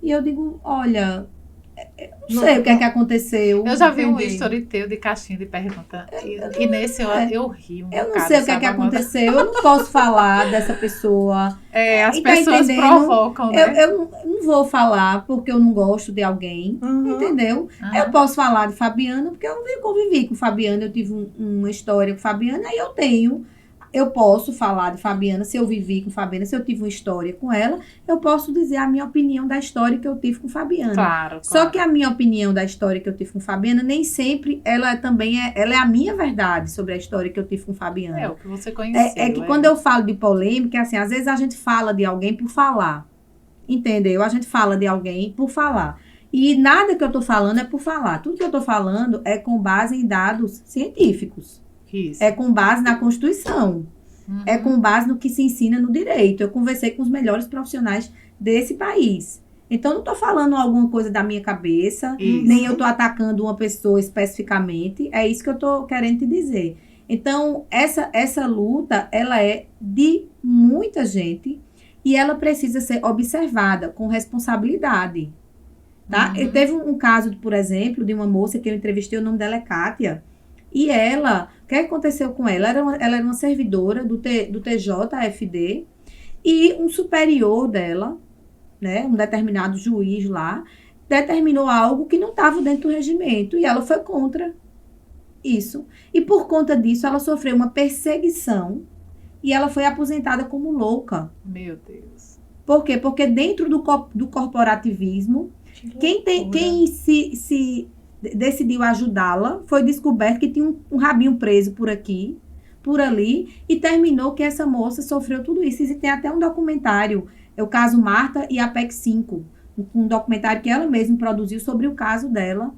E eu digo, olha, não sei o que é que aconteceu. Eu já vi um story teu de caixinha de pergunta. E nesse eu ri. Eu não sei o que é que aconteceu. Eu não posso falar dessa pessoa. As pessoas provocam, né? Eu não vou falar porque eu não gosto de alguém, entendeu? Eu posso falar de Fabiana porque eu convivi com Fabiana. Eu tive uma história com Fabiana e eu tenho eu posso falar de Fabiana, se eu vivi com Fabiana, se eu tive uma história com ela, eu posso dizer a minha opinião da história que eu tive com Fabiana. Claro. Só que a minha opinião da história que eu tive com Fabiana, nem sempre ela é a minha verdade sobre a história que eu tive com Fabiana. É o que você conheceu. É que quando eu falo de polêmica, assim, às vezes a gente fala de alguém por falar. Entendeu? A gente fala de alguém por falar. E nada que eu tô falando é por falar. Tudo que eu tô falando é com base em dados científicos. Isso. É com base na Constituição. É com base no que se ensina no direito. Eu conversei com os melhores profissionais desse país. Então, não estou falando alguma coisa da minha cabeça, nem eu estou atacando uma pessoa especificamente. É isso que eu estou querendo te dizer. Então, essa luta, ela é de muita gente e ela precisa ser observada com responsabilidade. Tá? Eu teve um caso, por exemplo, de uma moça que eu entrevistei, o nome dela é Kátia. E ela, o que aconteceu com ela? Ela era uma servidora do TJFD e um superior dela, né, um determinado juiz lá, determinou algo que não estava dentro do regimento e ela foi contra isso. E por conta disso, ela sofreu uma perseguição e ela foi aposentada como louca. Meu Deus. Por quê? Porque dentro do corporativismo, quem se decidiu ajudá-la, foi descoberto que tinha um rabinho preso por aqui, por ali, e terminou que essa moça sofreu tudo isso. E tem até um documentário, é o caso Marta e a PEC 5, um documentário que ela mesma produziu sobre o caso dela.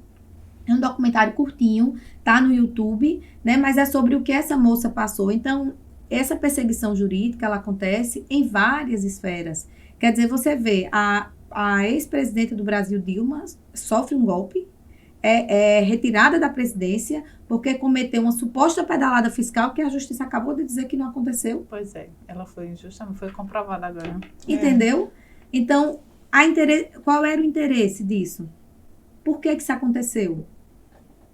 É um documentário curtinho, tá no YouTube, né? Mas é sobre o que essa moça passou. Então, essa perseguição jurídica, ela acontece em várias esferas. Quer dizer, você vê, a ex-presidente do Brasil, Dilma, sofre um golpe, é retirada da presidência porque cometeu uma suposta pedalada fiscal que a justiça acabou de dizer que não aconteceu. Pois é, ela foi injusta, não foi comprovada agora. Entendeu? Então, qual era o interesse disso? Por que isso aconteceu?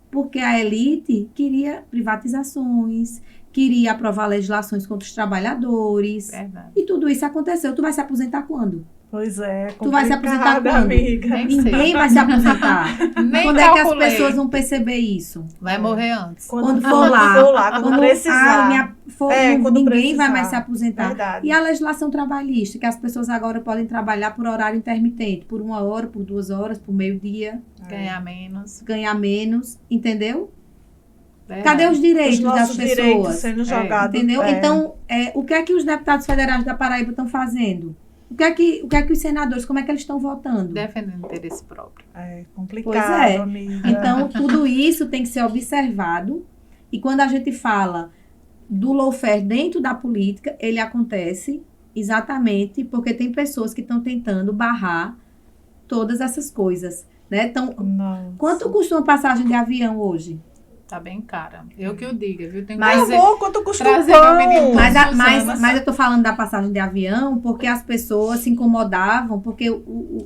Porque a elite queria privatizações, queria aprovar legislações contra os trabalhadores. Verdade. E tudo isso aconteceu. Tu vai se aposentar quando? Pois é, tu vai se aposentar quando? Amiga. Ninguém vai se aposentar. Nem quando é que as pessoas vão perceber isso? Vai morrer antes. Quando for lá, quando precisar. Quando ninguém precisar. vai mais se aposentar. Verdade. E a legislação trabalhista, que as pessoas agora podem trabalhar por horário intermitente, por 1 hora, por 2 horas, por meio-dia. Ganhar menos. Entendeu? Verdade. Cadê os direitos das pessoas? Direitos sendo jogados. Entendeu? Então, o que é que os deputados federais da Paraíba estão fazendo? O que é que os senadores, como é que eles estão votando? Defendendo interesse próprio. É complicado, pois é. Amiga. Então, tudo isso tem que ser observado. E quando a gente fala do lawfare dentro da política, ele acontece exatamente porque tem pessoas que estão tentando barrar todas essas coisas. Né? Então, quanto custa uma passagem de avião hoje? Tá bem cara. Eu que o diga, viu? Tem que quanto custa o pão? Mas eu tô falando da passagem de avião porque as pessoas se incomodavam, porque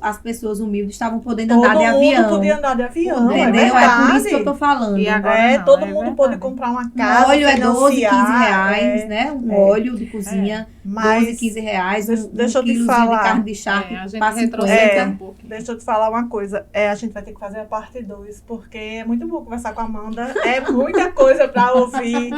as pessoas humildes estavam podendo andar de avião. Todo mundo podia andar de avião, entendeu? É por isso que eu tô falando. E agora todo mundo pôde comprar uma casa, um óleo é 12, 15 reais, né? Um óleo de cozinha, mas 12, 15 reais. Deixa eu te de falar. carne de charque, A gente passa retrocede um pouquinho. Deixa eu te falar uma coisa. A gente vai ter que fazer a parte 2, porque é muito bom conversar com a Amanda. É muita coisa para ouvir.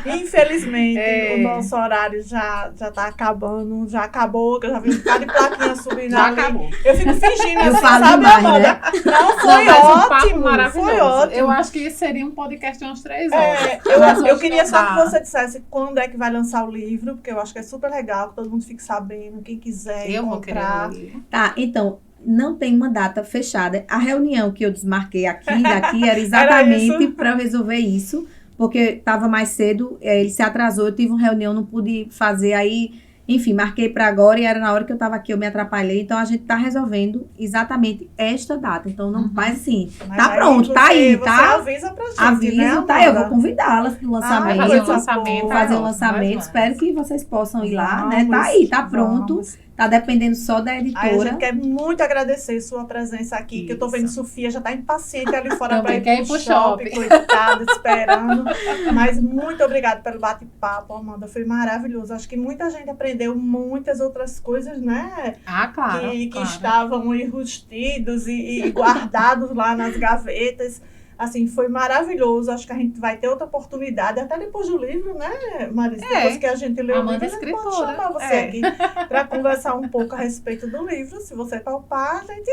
Infelizmente, o nosso horário já tá acabando. Já acabou, que eu já vi um bocado de plaquinha subindo Já ali. acabou. Eu fico fingindo Eu assim, falo sabe, demais, Amanda? né? Não, foi Mas um papo ótimo. maravilhoso. Foi ótimo. Eu acho que isso seria um podcast de umas 3 horas. Mas Eu hoje queria não só dá. que você dissesse quando é que vai lançar o livro, porque eu acho que é super legal, que todo mundo fique sabendo, quem quiser Eu vou querer comprar. ler. Tá, então, não tem uma data fechada. A reunião que eu desmarquei daqui, era exatamente para eu resolver isso, porque estava mais cedo, ele se atrasou, eu tive uma reunião, não pude fazer, aí, enfim, marquei para agora e era na hora que eu estava aqui, eu me atrapalhei, então a gente está resolvendo exatamente esta data. Então, não faz assim, Mas tá aí pronto, tá aí, você tá? avisa pra gente, Aviso, né, tá? Eu Amanda? vou convidá-las no lançamento. Fazer um coisa lançamento. boa. Fazer um Vamos, lançamento, vamos. espero que vocês possam ir lá, né? Tá aí, tá pronto. Vamos. Tá dependendo só da Aí a editora. gente quer muito agradecer sua presença aqui, que eu tô vendo Sofia já tá impaciente ali fora Também pra quer ir pro shopping, coitada, esperando. Mas muito obrigada pelo bate-papo, Amanda, foi maravilhoso. Acho que muita gente aprendeu muitas outras coisas, né? Ah, claro. Que claro. estavam enrustidos e guardados lá nas gavetas. Assim, foi maravilhoso. Acho que a gente vai ter outra oportunidade, até depois do livro, né, Marisa? É. Depois que a gente lê o Amanda livro, a gente pode escritora. chamar você É. aqui para conversar um pouco a respeito do livro. Se você topar, a gente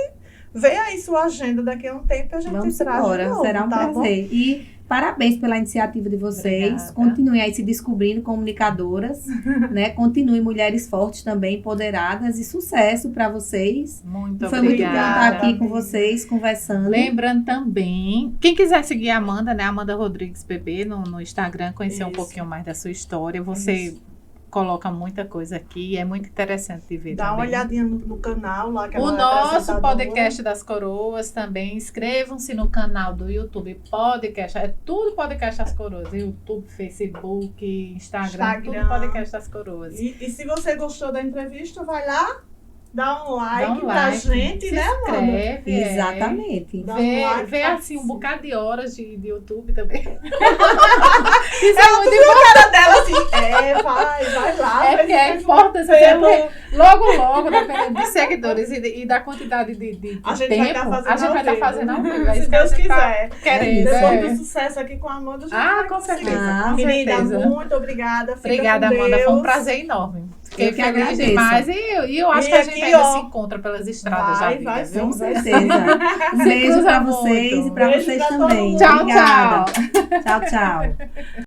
vê aí sua agenda daqui a um tempo e a gente Vamos traz de embora, novo, será um tá bom? prazer. E parabéns pela iniciativa de vocês. Obrigada. Continuem aí se descobrindo comunicadoras, né? Continuem mulheres fortes também, empoderadas, e sucesso para vocês. Muito Foi muito bom obrigada. estar aqui com vocês, conversando. Lembrando também, quem quiser seguir a Amanda, né? Amanda Rodrigues BB no Instagram, conhecer um Isso. pouquinho mais da sua história. Você coloca muita coisa aqui, é muito interessante de ver Dá uma também. olhadinha no canal lá. Que O ela é nosso apresentadora. podcast das Coroas também. Inscrevam-se no canal do YouTube Podcast. É tudo Podcast das Coroas. YouTube, Facebook, Instagram. Tudo Podcast das Coroas. E se você gostou da entrevista, vai lá, dá um like, Dá um pra like, gente, se né, Amanda? inscreve, é. Exatamente. Dá um Vê, like, vê assim um participa. bocado de horas de YouTube também. Ela tu viu a cara dela assim, vai lá. É porque é importante. Logo, dependendo dos seguidores e da quantidade de A gente tempo, vai estar fazendo ao vivo. ao vivo. É isso Se que a Deus gente tá quiser. querendo. Depois é. do sucesso aqui com a Amanda, a gente Ah, vai com conseguir. certeza. Com Querida, certeza. muito obrigada. Fica Obrigada, com Amanda. Foi um Deus. prazer enorme. Fiquei Eu que feliz agradeço. demais. E eu acho E que a gente aqui, ainda ó, se encontra pelas estradas vai, da vida, vai viu? Com certeza. Um Se beijo cruza para muito. vocês e para Beijo vocês pra todo também. mundo. Tchau, Obrigada. tchau. Tchau, tchau.